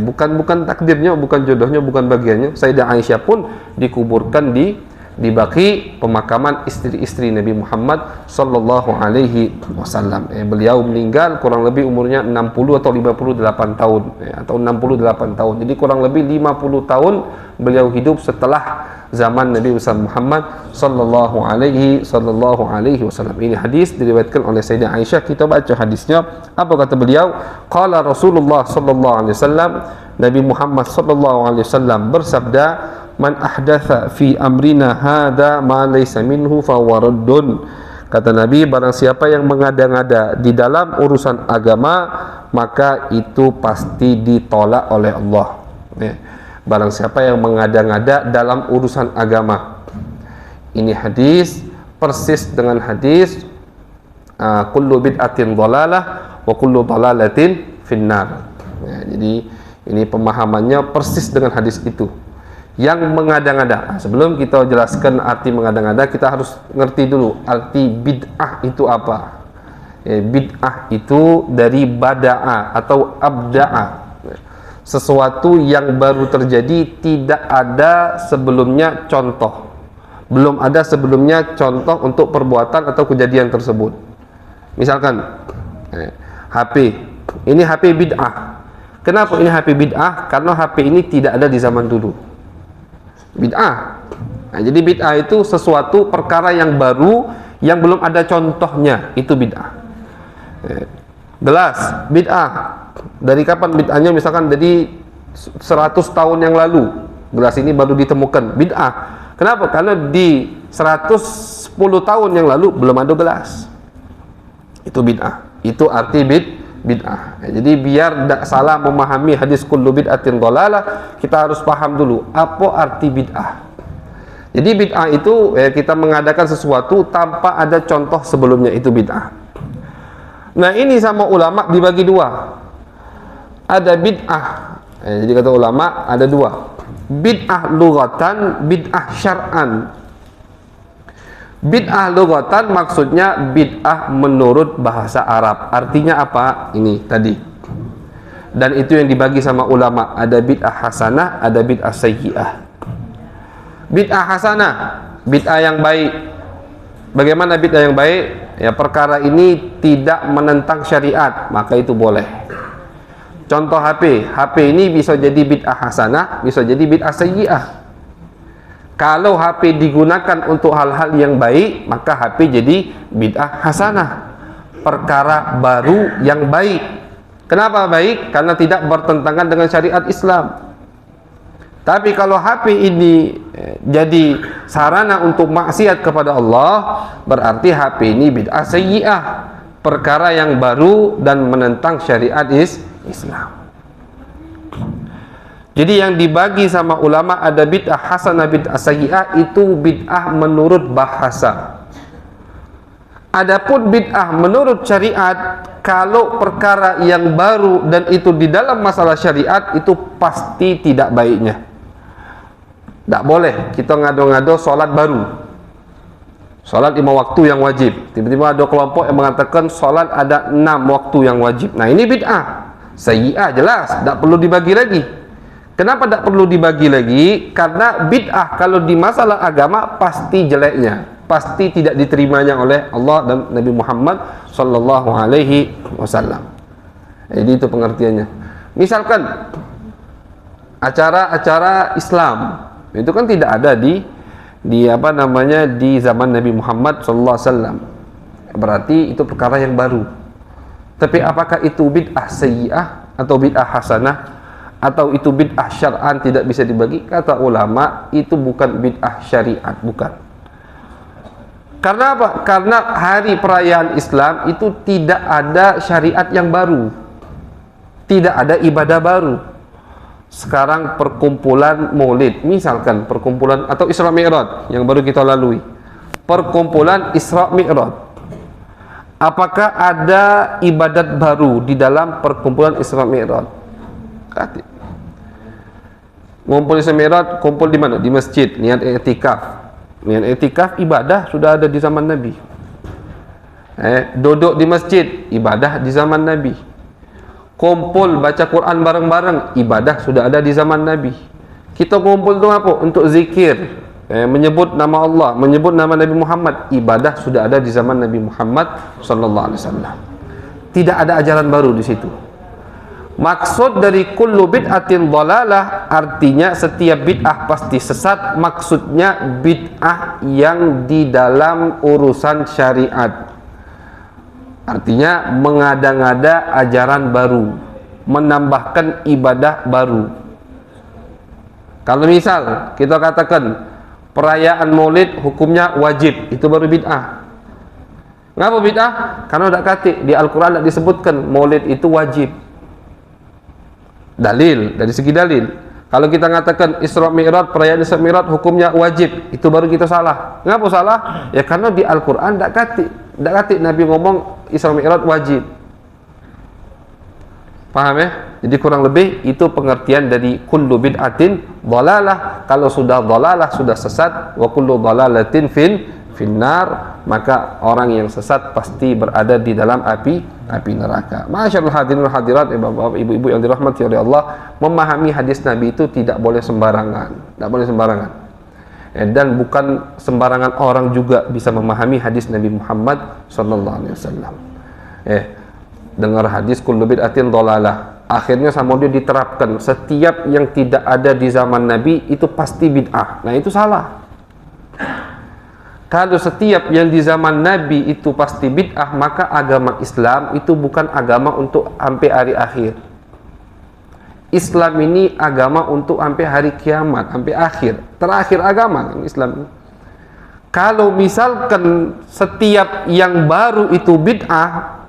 Bukan takdirnya, bukan jodohnya, bukan bagiannya. Sayyidah Aisyah pun dikuburkan di Baqi, pemakaman istri-istri Nabi Muhammad sallallahu alaihi wasallam. Beliau meninggal kurang lebih umurnya 60 atau 58 tahun, atau 68 tahun. Jadi kurang lebih 50 tahun beliau hidup setelah zaman Nabi Muhammad sallallahu alaihi wasallam. Ini hadis diriwayatkan oleh Sayyidah Aisyah. Kita baca hadisnya. Apa kata beliau? Qala Rasulullah sallallahu alaihi wasallam, Nabi Muhammad sallallahu alaihi wasallam bersabda, man ahdatha fi amrina hadza ma laysa minhu fa huwa raddun. Kata Nabi, barang siapa yang mengada-ngada di dalam urusan agama, maka itu pasti ditolak oleh Allah. Barang siapa yang mengada-ngada dalam urusan agama. Ini hadis persis dengan hadis kullu bid'atin dhalalah wa kullu dhalalatin finnar. Jadi ini pemahamannya persis dengan hadis itu. Yang mengada-ngada. Sebelum kita jelaskan arti mengada-ngada, kita harus ngerti dulu arti bid'ah itu apa. Bid'ah itu dari bada'a atau abda'a. Sesuatu yang baru terjadi, tidak ada sebelumnya contoh. Belum ada sebelumnya contoh untuk perbuatan atau kejadian tersebut. Misalkan HP, ini HP bid'ah. Kenapa ini HP bid'ah? Karena HP ini tidak ada di zaman dulu. Bid'ah. Nah, jadi bid'ah itu sesuatu perkara yang baru yang belum ada contohnya, itu bid'ah. Gelas, bid'ah. Dari kapan bid'ahnya? Misalkan dari 100 tahun yang lalu gelas ini baru ditemukan, bid'ah. Kenapa? Karena di 110 tahun yang lalu belum ada gelas. Itu bid'ah. Itu arti bid'ah. Jadi biar tidak salah memahami hadis kullu bid'atin dhalalah, kita harus paham dulu apa arti bid'ah. Jadi bid'ah itu kita mengadakan sesuatu tanpa ada contoh sebelumnya, itu bid'ah. Nah, ini sama ulama dibagi dua. Ada bid'ah, jadi kata ulama ada dua. Bid'ah lughatan, bid'ah syar'an. Bid'ah lughatan maksudnya bid'ah menurut bahasa Arab. Artinya apa? Ini tadi. Dan itu yang dibagi sama ulama. Ada bid'ah hasanah, ada bid'ah sayyi'ah. Bid'ah hasanah, bid'ah yang baik. Bagaimana bid'ah yang baik? Ya, perkara ini tidak menentang syariat, maka itu boleh. Contoh HP ini bisa jadi bid'ah hasanah, bisa jadi bid'ah sayyi'ah. Kalau HP digunakan untuk hal-hal yang baik, maka HP jadi bid'ah hasanah, perkara baru yang baik. Kenapa baik? Karena tidak bertentangan dengan syariat Islam. Tapi kalau HP ini jadi sarana untuk maksiat kepada Allah, berarti HP ini bid'ah sayyi'ah, perkara yang baru dan menentang syariat Islam. Jadi yang dibagi sama ulama ada bid'ah hasanah, bid'ah sayyi'ah, itu bid'ah menurut bahasa. Adapun bid'ah menurut syariat, kalau perkara yang baru dan itu di dalam masalah syariat, itu pasti tidak baiknya. Tidak boleh kita ngado-ngado sholat baru, sholat 5 waktu yang wajib. Tiba-tiba ada kelompok yang mengatakan sholat ada 6 waktu yang wajib. Nah, ini bid'ah sayyi'ah, jelas tidak perlu dibagi lagi. Kenapa tidak perlu dibagi lagi? Karena bid'ah kalau di masalah agama pasti jeleknya, pasti tidak diterimanya oleh Allah dan Nabi Muhammad sallallahu alaihi wasallam. Jadi itu pengertiannya. Misalkan acara-acara Islam itu kan tidak ada di zaman Nabi Muhammad sallallahu alaihi wasallam. Berarti itu perkara yang baru. Tapi apakah itu bid'ah sayyi'ah atau bid'ah hasanah atau itu bid'ah syar'an, tidak bisa dibagi? Kata ulama, itu bukan bid'ah syariat, bukan. Karena apa? Karena hari perayaan Islam itu tidak ada syariat yang baru, tidak ada ibadah baru. Sekarang perkumpulan maulid, misalkan perkumpulan atau Isra Mi'raj yang baru kita lalui, perkumpulan Isra Mi'raj. Apakah ada ibadat baru di dalam perkumpulan Isra Mi'raj? Ngumpul Isra Mi'raj, kumpul di mana? Di masjid, niat i'tikaf. Niat i'tikaf ibadah sudah ada di zaman Nabi. Duduk di masjid, ibadah di zaman Nabi. Kumpul baca Quran bareng-bareng, ibadah sudah ada di zaman Nabi. Kita kumpul itu apa? Untuk zikir, menyebut nama Allah, menyebut nama Nabi Muhammad, ibadah sudah ada di zaman Nabi Muhammad sallallahu alaihi wasallam. Tidak ada ajaran baru di situ. Maksud dari kullu bid'atin dhalalah, artinya setiap bid'ah pasti sesat. Maksudnya bid'ah yang di dalam urusan syariat. Artinya mengada-ngada ajaran baru, menambahkan ibadah baru. Kalau misal kita katakan perayaan maulid hukumnya wajib, itu baru bid'ah. Ngapa bid'ah? Karena tidak kata di Al-Quran tidak disebutkan maulid itu wajib. Dalil, dari segi dalil. Kalau kita mengatakan Isra Mi'raj, perayaan Isra Mi'raj hukumnya wajib, itu baru kita salah. Ngapa salah? Ya karena di Al-Quran tidak kata Nabi ngomong Isra Mi'raj wajib. Paham ya? Jadi kurang lebih itu pengertian dari kullu bid'atin dhalalah. Kalau sudah dhalalah, sudah sesat, wa kullu dhalalatin finnar, maka orang yang sesat pasti berada di dalam api neraka. Masyaallah hadirin hadirat, bapak ibu-ibu yang dirahmati oleh Allah, memahami hadis Nabi itu tidak boleh sembarangan, tidak boleh sembarangan. Dan bukan sembarangan orang juga bisa memahami hadis Nabi Muhammad sallallahu alaihi wasallam. Dengar hadis kullu bid'atin dhalalah. Akhirnya sama dia diterapkan setiap yang tidak ada di zaman Nabi itu pasti bid'ah. Nah, itu salah. Kalau setiap yang di zaman Nabi itu pasti bid'ah, maka agama Islam itu bukan agama untuk sampai hari akhir. Islam ini agama untuk sampai hari kiamat, sampai akhir, terakhir agama kan Islam. Kalau misalkan setiap yang baru itu bid'ah,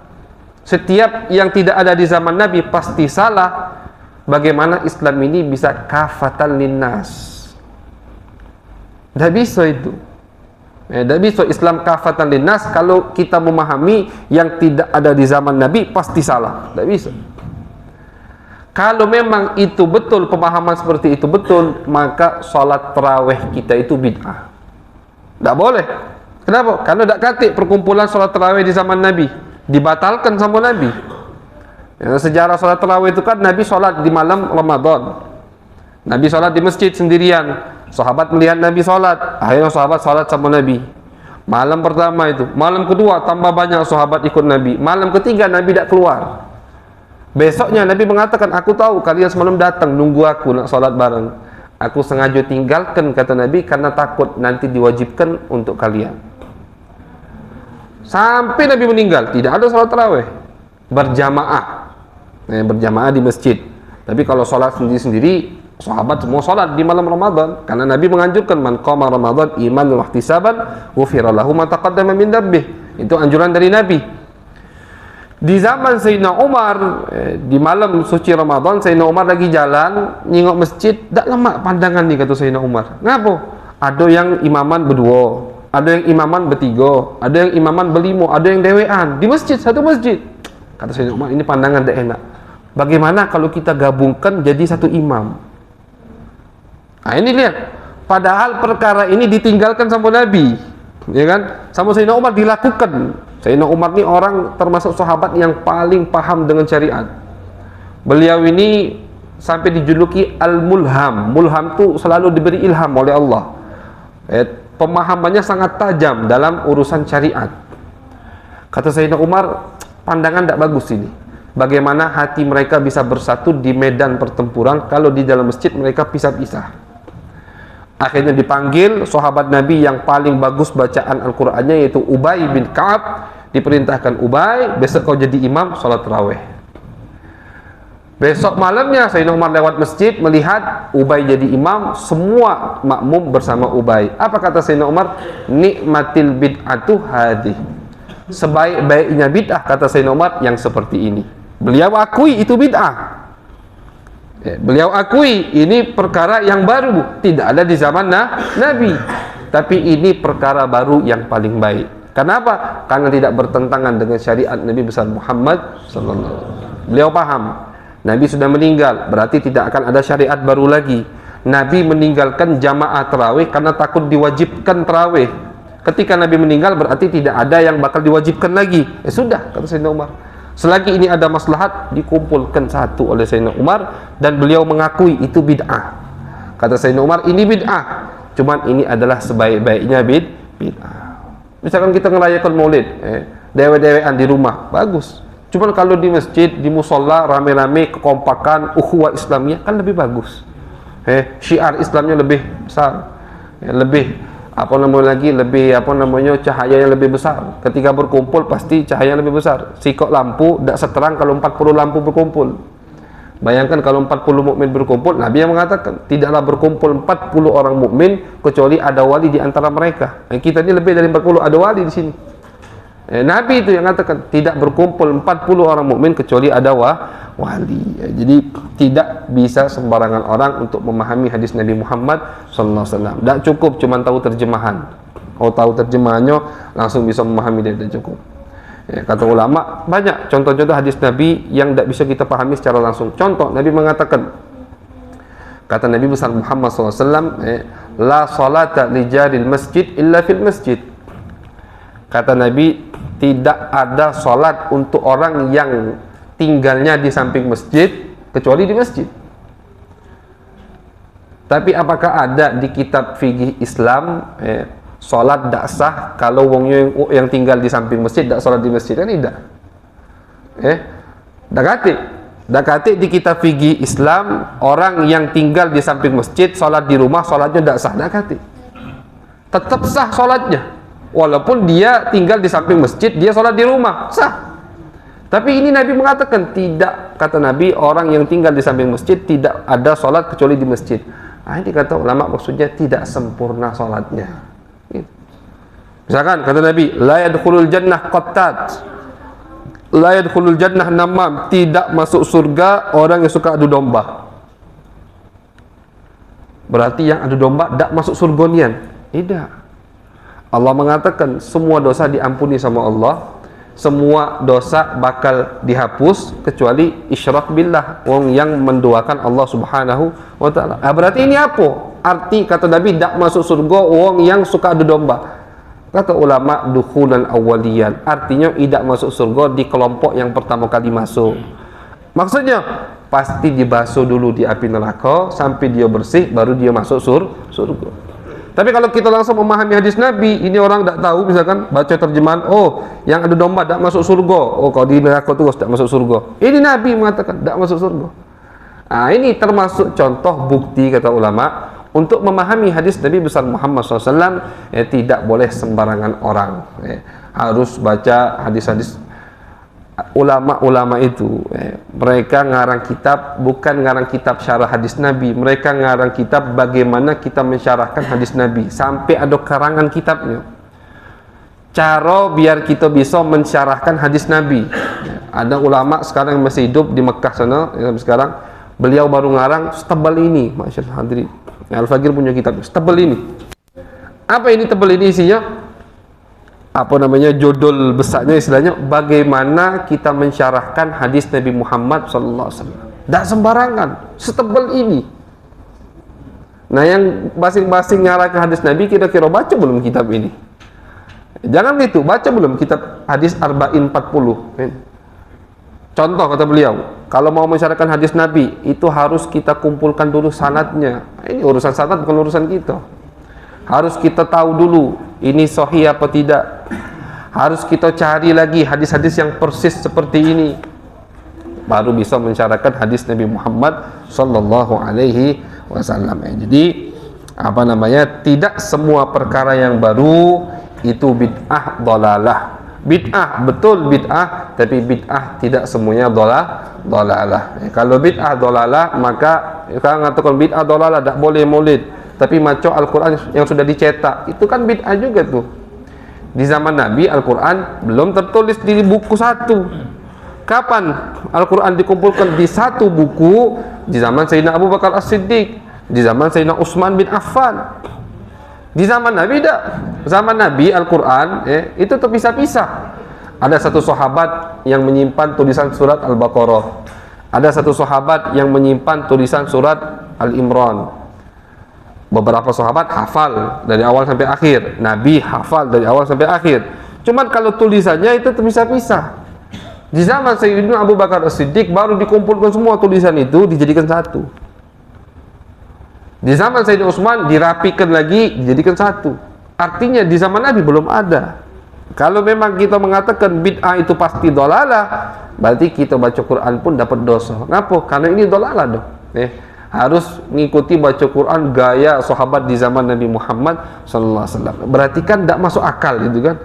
setiap yang tidak ada di zaman Nabi pasti salah, bagaimana Islam ini bisa kafatan linnas? Tidak bisa itu. Tidak bisa Islam kafatan linnas kalau kita memahami yang tidak ada di zaman Nabi pasti salah. Tidak bisa. Kalau memang itu betul, pemahaman seperti itu betul, maka sholat tarawih kita itu bid'ah. Tidak boleh. Kenapa? Karena tidak katik perkumpulan sholat tarawih di zaman Nabi. Dibatalkan sama Nabi. Sejarah sholat tarawih itu kan Nabi sholat di malam Ramadan. Nabi sholat di masjid sendirian. Sahabat melihat Nabi sholat. Akhirnya sahabat sholat sama Nabi. Malam pertama itu. Malam kedua tambah banyak sahabat ikut Nabi. Malam ketiga Nabi tidak keluar. Besoknya Nabi mengatakan, aku tahu kalian semalam datang nunggu aku nak sholat bareng. Aku sengaja tinggalkan, kata Nabi, karena takut nanti diwajibkan untuk kalian. Sampai Nabi meninggal, tidak ada sholat tarawih berjamaah. Berjamaah di masjid. Tapi kalau sholat sendiri-sendiri, sahabat semua sholat di malam Ramadan. Karena Nabi menganjurkan, man qama Ramadan imanan wa ihtisaban ghufira lahu ma taqaddama min dhanbih. Itu anjuran dari Nabi. Di zaman Sayyidina Umar, di malam suci Ramadan, Sayyidina Umar lagi jalan, nyingok masjid, tak lama pandangan nih, kata Sayyidina Umar. Ngapa? Ada yang imaman berdua, ada yang imaman bertiga, ada yang imaman berlima, ada yang dewean, di masjid, satu masjid. Kata Sayyidina Umar, ini pandangan tak enak. Bagaimana kalau kita gabungkan jadi satu imam? Nah ini lihat, padahal perkara ini ditinggalkan sama Nabi, ya kan? Sama Sayyidina Umar dilakukan. Sayyidina Umar ini orang termasuk sahabat yang paling paham dengan syariat. Beliau ini sampai dijuluki Al-Mulham. Mulham itu selalu diberi ilham oleh Allah. Pemahamannya sangat tajam dalam urusan syariat. Kata Sayyidina Umar, pandangan tidak bagus ini. Bagaimana hati mereka bisa bersatu di medan pertempuran kalau di dalam masjid mereka pisah-pisah. Akhirnya dipanggil sahabat Nabi yang paling bagus bacaan Al-Qur'annya, yaitu Ubay bin Ka'ab. Diperintahkan, Ubay, besok kau jadi imam sholat tarawih. Besok malamnya Sayyidina Umar lewat masjid, melihat Ubay jadi imam, semua makmum bersama Ubay. Apa kata Sayyidina Umar? Nikmatil bid'atu hadih. Sebaik-baiknya bid'ah, kata Sayyidina Umar, yang seperti ini. Beliau akui itu bid'ah. Beliau akui ini perkara yang baru, tidak ada di zaman Nabi. Tapi ini perkara baru yang paling baik. Kenapa? Karena tidak bertentangan dengan syariat Nabi besar Muhammad sallallahu alaihi wasallam. Beliau paham, Nabi sudah meninggal, berarti tidak akan ada syariat baru lagi. Nabi meninggalkan jamaah tarawih karena takut diwajibkan tarawih. Ketika Nabi meninggal, berarti tidak ada yang bakal diwajibkan lagi. Sudah, kata Sayyidina Umar. Selagi ini ada maslahat, dikumpulkan satu oleh Sayyidina Umar, dan beliau mengakui itu bid'ah. Kata Sayyidina Umar, ini bid'ah, cuman ini adalah sebaik-baiknya bid'ah. Misalkan kita ngerayakan maulid, dewe-dewean di rumah, bagus. Cuman kalau di masjid, di musola, rame-rame, kekompakan, ukhuwah Islamiyah, kan lebih bagus. Syiar Islamnya lebih besar, lebih cahaya yang lebih besar. Ketika berkumpul pasti cahaya yang lebih besar. Sikok lampu tidak seterang kalau 40 lampu berkumpul. Bayangkan kalau 40 mukmin berkumpul, Nabi yang mengatakan tidaklah berkumpul 40 orang mukmin kecuali ada wali di antara mereka. Kita ini lebih dari 40, ada wali di sini. Nabi itu yang mengatakan tidak berkumpul 40 orang mukmin kecuali ada wali. Jadi tidak bisa sembarangan orang untuk memahami hadis Nabi Muhammad sallallahu alaihi wasallam. Tidak cukup cuma tahu terjemahan. Kalau tahu terjemahannya langsung bisa memahami, dia tidak cukup. Kata ulama, banyak contoh-contoh hadis Nabi yang tidak bisa kita pahami secara langsung. Contoh, Nabi mengatakan, kata Nabi besar Muhammad SAW, la salata li jaril masjid illa fil masjid. Kata Nabi, tidak ada salat untuk orang yang tinggalnya di samping masjid kecuali di masjid. Tapi apakah ada di kitab fikih Islam solat tak sah kalau wong yang tinggal di samping masjid tak solat di masjid? Kan tidak. Dakati di kitab fikih Islam orang yang tinggal di samping masjid solat di rumah solatnya tak sah. Dakati tetap sah solatnya walaupun dia tinggal di samping masjid, dia solat di rumah sah. Tapi ini Nabi mengatakan tidak, kata Nabi, orang yang tinggal di samping masjid tidak ada solat kecuali di masjid. Ini kata ulama maksudnya tidak sempurna solatnya. Misalkan kata Nabi, la yadkhulul jannah qattat, la yadkhulul jannah namam, tidak masuk surga orang yang suka adu domba. Berarti yang adu domba tidak masuk surga nian? Tidak. Allah mengatakan semua dosa diampuni sama Allah, semua dosa bakal dihapus kecuali isyrak billah, wong yang menduakan Allah Subhanahu wa taala. Berarti ini apa? Arti kata Nabi tidak masuk surga wong yang suka adu domba. Kata ulama dukhulan awwaliyan, artinya tidak masuk surga di kelompok yang pertama kali masuk. Maksudnya pasti dibasuh dulu di api neraka sampai dia bersih baru dia masuk surga. Tapi kalau kita langsung memahami hadis Nabi, ini orang tidak tahu, misalkan baca terjemahan, oh yang adu domba tidak masuk surga, oh kalau di neraka terus tidak masuk surga. Ini Nabi mengatakan tidak masuk surga. Ini termasuk contoh bukti kata ulama untuk memahami hadis Nabi besar Muhammad SAW. Tidak boleh sembarangan orang, harus baca hadis-hadis ulama-ulama itu. Mereka ngarang kitab bukan ngarang kitab syarah hadis Nabi, mereka ngarang kitab bagaimana kita mensyarahkan hadis Nabi, sampai ada karangan kitabnya, cara biar kita bisa mensyarahkan hadis Nabi. Ada ulama sekarang yang masih hidup di Mekah sana sekarang, beliau baru ngarang setebal ini, masyaallah hadirin, Al-Faqir punya kitab setebal ini. Apa ini tebal ini isinya? Apa namanya, judul besarnya istilahnya bagaimana kita mensyarahkan hadis Nabi Muhammad sallallahu alaihi wasallam. Tak sembarangan, setebal ini. Nah, yang masing-masing ngarahkan hadis Nabi kira-kira baca belum kitab ini? Jangan gitu, baca belum kitab hadis Arba'in 40. Contoh kata beliau, kalau mau mensyarahkan hadis Nabi itu harus kita kumpulkan dulu sanadnya. Ini urusan sanad bukan urusan kita. Harus kita tahu dulu ini sahih apa tidak. Harus kita cari lagi hadis-hadis yang persis seperti ini, baru bisa mensyarahkan hadis Nabi Muhammad sallallahu alaihi wasallam. Jadi apa namanya, tidak semua perkara yang baru itu bid'ah dalalah. Bid'ah betul bid'ah, tapi bid'ah tidak semuanya dalalah. Kalau bid'ah dalalah, maka kalau mengatakan bid'ah dalalah tak boleh maulid, tapi macam Al-Quran yang sudah dicetak itu kan bid'ah juga tuh. Di zaman Nabi Al-Quran belum tertulis di buku satu. Kapan Al-Quran dikumpulkan di satu buku? Di zaman Sayyidina Abu Bakar As-Siddiq, di zaman Sayyidina Utsman bin Affan. Di zaman Nabi tidak. Zaman Nabi Al-Quran itu terpisah-pisah. Ada satu sahabat yang menyimpan tulisan surat Al-Baqarah, ada satu sahabat yang menyimpan tulisan surat Al-Imran. Beberapa sahabat hafal dari awal sampai akhir, Nabi hafal dari awal sampai akhir. Cuman kalau tulisannya itu terpisah-pisah. Di zaman Sayyidina Abu Bakar As-Siddiq baru dikumpulkan semua tulisan itu dijadikan satu. Di zaman Sayyidina Utsman dirapikan lagi dijadikan satu. Artinya di zaman Nabi belum ada. Kalau memang kita mengatakan bid'ah itu pasti dolalah, berarti kita baca Quran pun dapat dosa. Kenapa? Karena ini dolalah dong. Harus mengikuti baca Quran gaya sahabat di zaman Nabi Muhammad sallallahu alaihi wasallam. Berarti kan tidak masuk akal gitu kan.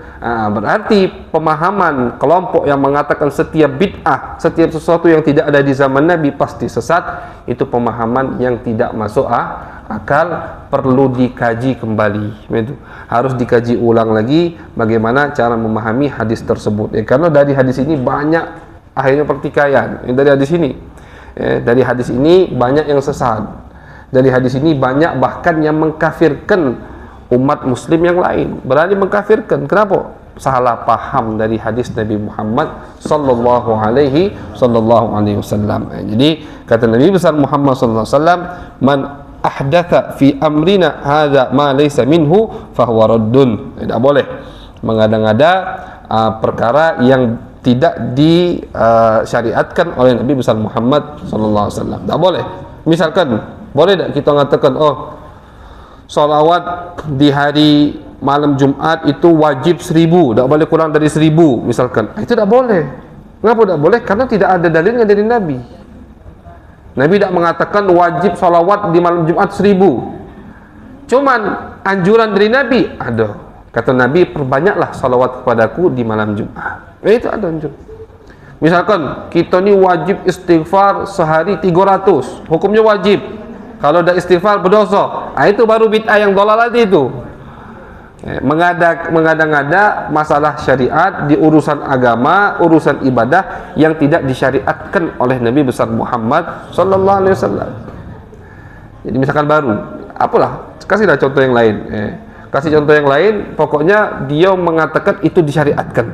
Berarti pemahaman kelompok yang mengatakan setiap bid'ah, setiap sesuatu yang tidak ada di zaman Nabi pasti sesat, itu pemahaman yang tidak masuk akal, perlu dikaji kembali. Itu harus dikaji ulang lagi bagaimana cara memahami hadis tersebut. Karena dari hadis ini banyak akhirnya pertikaian. Dari hadis ini dari hadis ini banyak yang sesat. Dari hadis ini banyak bahkan yang mengkafirkan umat muslim yang lain, berani mengkafirkan. Kenapa? Salah paham dari hadis Nabi Muhammad sallallahu alaihi wasallam. Jadi kata Nabi besar Muhammad sallallahu alaihi wasallam, man ahdatha fi amrina hadza ma laysa minhu fahuwa raddun. Tidak boleh mengada-ngada perkara yang tidak disyariatkan oleh Nabi besar Muhammad sallallahu alaihi wasallam. Tak boleh. Misalkan Boleh tak kita mengatakan, oh, salawat di hari malam Jumat itu wajib 1000, tak boleh kurang dari 1000 misalkan? Itu tak boleh. Kenapa tak boleh? Karena tidak ada dalilnya dari Nabi. Nabi tak mengatakan wajib salawat di malam Jumat 1000. Cuman anjuran dari Nabi ada. Kata Nabi, perbanyaklah salawat kepadaku di malam Jumat. Itu ada anjuran. Misalkan kita ni wajib istighfar sehari 300, hukumnya wajib. Kalau dah istighfar berdosa. Itu baru bid'ah yang dolalah itu. Mengada-ngada masalah syariat di urusan agama, urusan ibadah yang tidak disyariatkan oleh Nabi besar Muhammad sallallahu alaihi wasallam. Jadi misalkan baru, apalah, kasihlah contoh yang lain. Kasih contoh yang lain, pokoknya dia mengatakan itu disyariatkan.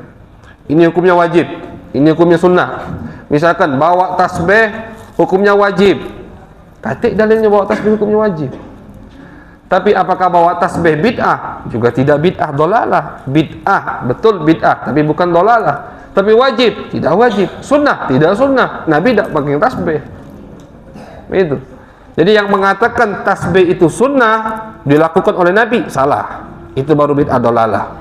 Ini hukumnya wajib, ini hukumnya sunnah. Misalkan bawa tasbih hukumnya wajib. Katik dalilnya bawa tasbih hukumnya wajib. Tapi apakah bawa tasbih bid'ah? Juga tidak bid'ah, dolalah. Bid'ah, betul bid'ah, tapi bukan dolalah. Tapi wajib, tidak wajib. Sunnah, tidak sunnah. Nabi tidak pakai tasbih. Itu. Jadi yang mengatakan tasbih itu sunnah dilakukan oleh Nabi, salah. Itu baru bid'ah dolalah.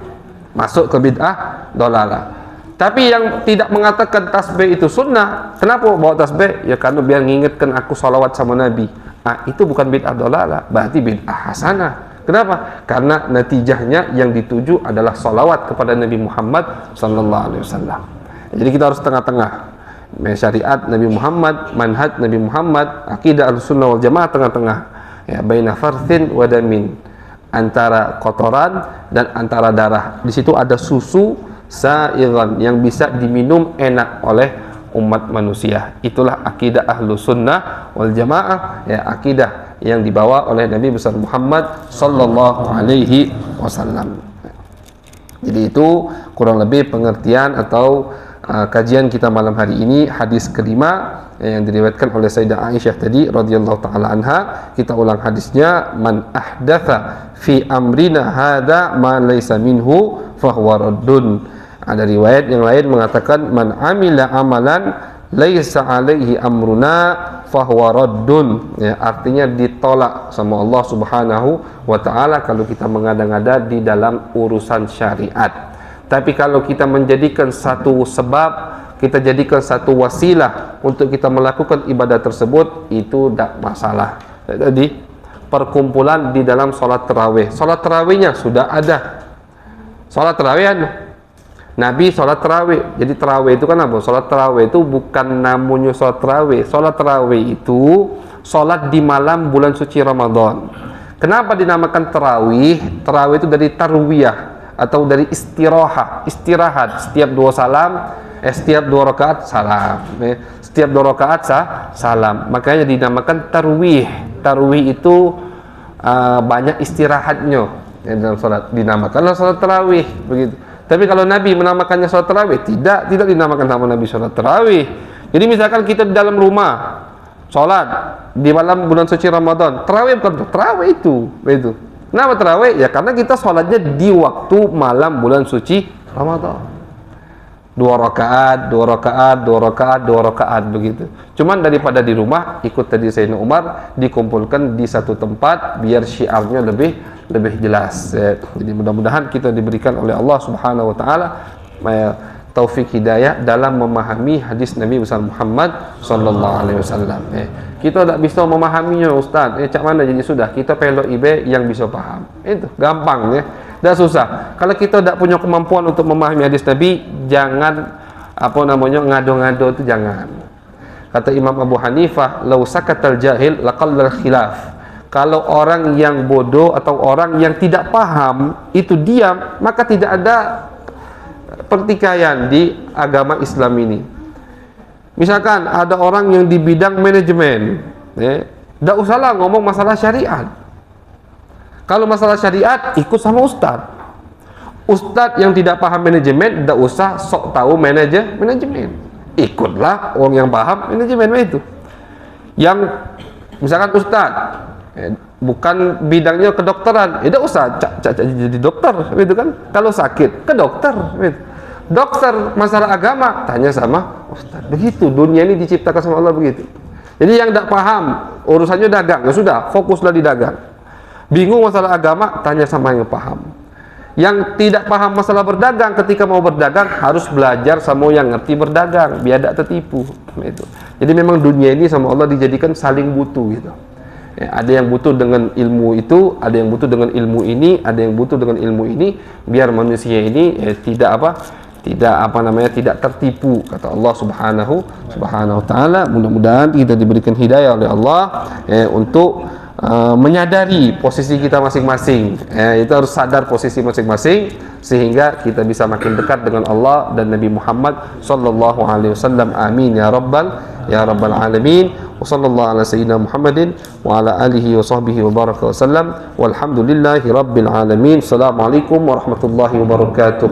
Masuk ke bid'ah dolalah. Tapi yang tidak mengatakan tasbih itu sunnah, kenapa bawa tasbih? Ya karena biar ngingetkan aku salawat sama Nabi. Itu bukan bid'ah dolalah, berarti bid'ah hasanah. Kenapa? Karena natijahnya yang dituju adalah salawat kepada Nabi Muhammad sallallahu alaihi wasallam. Jadi kita harus tengah-tengah. Syariat Nabi Muhammad, manhaj Nabi Muhammad, akidah Ahlussunnah wal Jamaah tengah-tengah. Ya, baina farthin wa damin. Antara kotoran dan antara darah. Di situ ada susu sa'iran yang bisa diminum enak oleh umat manusia. Itulah akidah Ahlussunnah wal Jamaah, ya, akidah yang dibawa oleh Nabi besar Muhammad sallallahu alaihi wasallam. Jadi itu kurang lebih pengertian atau kajian kita malam hari ini, hadis kelima yang diriwayatkan oleh Sayyidah Aisyah tadi radhiyallahu taala anha. Kita ulang hadisnya, man ahdatha fi amrina hadza ma laysa minhu fahuwa raddun. Ada riwayat yang lain mengatakan, man amila amalan laisa alaihi amruna fahuwa raddun. Ya, artinya ditolak sama Allah Subhanahu wa taala kalau kita mengada-ngada di dalam urusan syariat. Tapi kalau kita menjadikan satu sebab, kita jadikan satu wasilah untuk kita melakukan ibadah tersebut, itu tidak masalah. Jadi perkumpulan di dalam sholat tarawih, sholat tarawihnya sudah ada. Sholat tarawih Nabi sholat tarawih. Jadi tarawih itu kan apa? Sholat tarawih itu bukan namanya sholat tarawih. Sholat tarawih itu sholat di malam bulan suci Ramadan. Kenapa dinamakan tarawih? Tarawih itu dari tarwiyah atau dari istirahat. Setiap dua rakaat salam. Setiap dua rakaat salam. Makanya dinamakan tarwih. Tarwih itu banyak istirahatnya dalam salat, dinamakanlah salat tarawih begitu. Tapi kalau Nabi menamakannya salat tarawih, tidak dinamakan sama Nabi salat tarawih. Jadi misalkan kita di dalam rumah salat di malam bulan suci Ramadan, tarawih bukan tarawih itu. Kenapa tarawih? Ya karena kita sholatnya di waktu malam bulan suci Ramadan. 2 rakaat begitu. Cuman daripada di rumah, ikut tadi Sayyidina Umar, dikumpulkan di satu tempat biar syiarnya lebih jelas. Jadi mudah-mudahan kita diberikan oleh Allah Subhanahu wa taala taufik hidayah dalam memahami hadis Nabi besar Muhammad sallallahu alaihi wasallam. Kita tak bisa memahaminya, Ustaz. Cak mana jadi sudah kita pelok ibe yang bisa paham. Itu gampang ya. Dah susah. Kalau kita tak punya kemampuan untuk memahami hadis Nabi, jangan ngado-ngado itu jangan. Kata Imam Abu Hanifah, "Lau sakatal jahil laqallal khilaf." Kalau orang yang bodoh atau orang yang tidak paham itu diam, maka tidak ada pertikaian di agama Islam ini. Misalkan ada orang yang di bidang manajemen, tidak usahlah ngomong masalah syariat. Kalau masalah syariat ikut sama ustadz. Ustadz yang tidak paham manajemen tidak usah sok tahu manajemen. Ikutlah orang yang paham manajemen itu. Yang misalkan ustadz bukan bidangnya kedokteran, tidak usah jadi dokter, gitu kan? Kalau sakit ke dokter, gitu. Dokter masalah agama tanya sama ustaz. Begitu dunia ini diciptakan sama Allah begitu. Jadi yang tidak paham urusannya dagang, ya sudah, fokuslah di dagang. Bingung masalah agama, tanya sama yang paham. Yang tidak paham masalah berdagang, ketika mau berdagang harus belajar sama yang ngerti berdagang, biar tidak tertipu. Itu. Jadi memang dunia ini sama Allah dijadikan saling butuh gitu. Ya, ada yang butuh dengan ilmu itu, ada yang butuh dengan ilmu ini, ada yang butuh dengan ilmu ini, biar manusia ini tidak tertipu, kata Allah Subhanahu wa taala. Mudah-mudahan kita diberikan hidayah oleh Allah untuk menyadari posisi kita masing-masing. Itu harus sadar posisi masing-masing sehingga kita bisa makin dekat dengan Allah dan Nabi Muhammad sallallahu alaihi wasallam. Amin ya rabbal alamin. Wa sallallahu ala sayyidina Muhammadin wa ala alihi wa sahbihi wa baraka wasallam. Walhamdulillahi rabbil alamin. Assalamualaikum warahmatullahi wabarakatuh.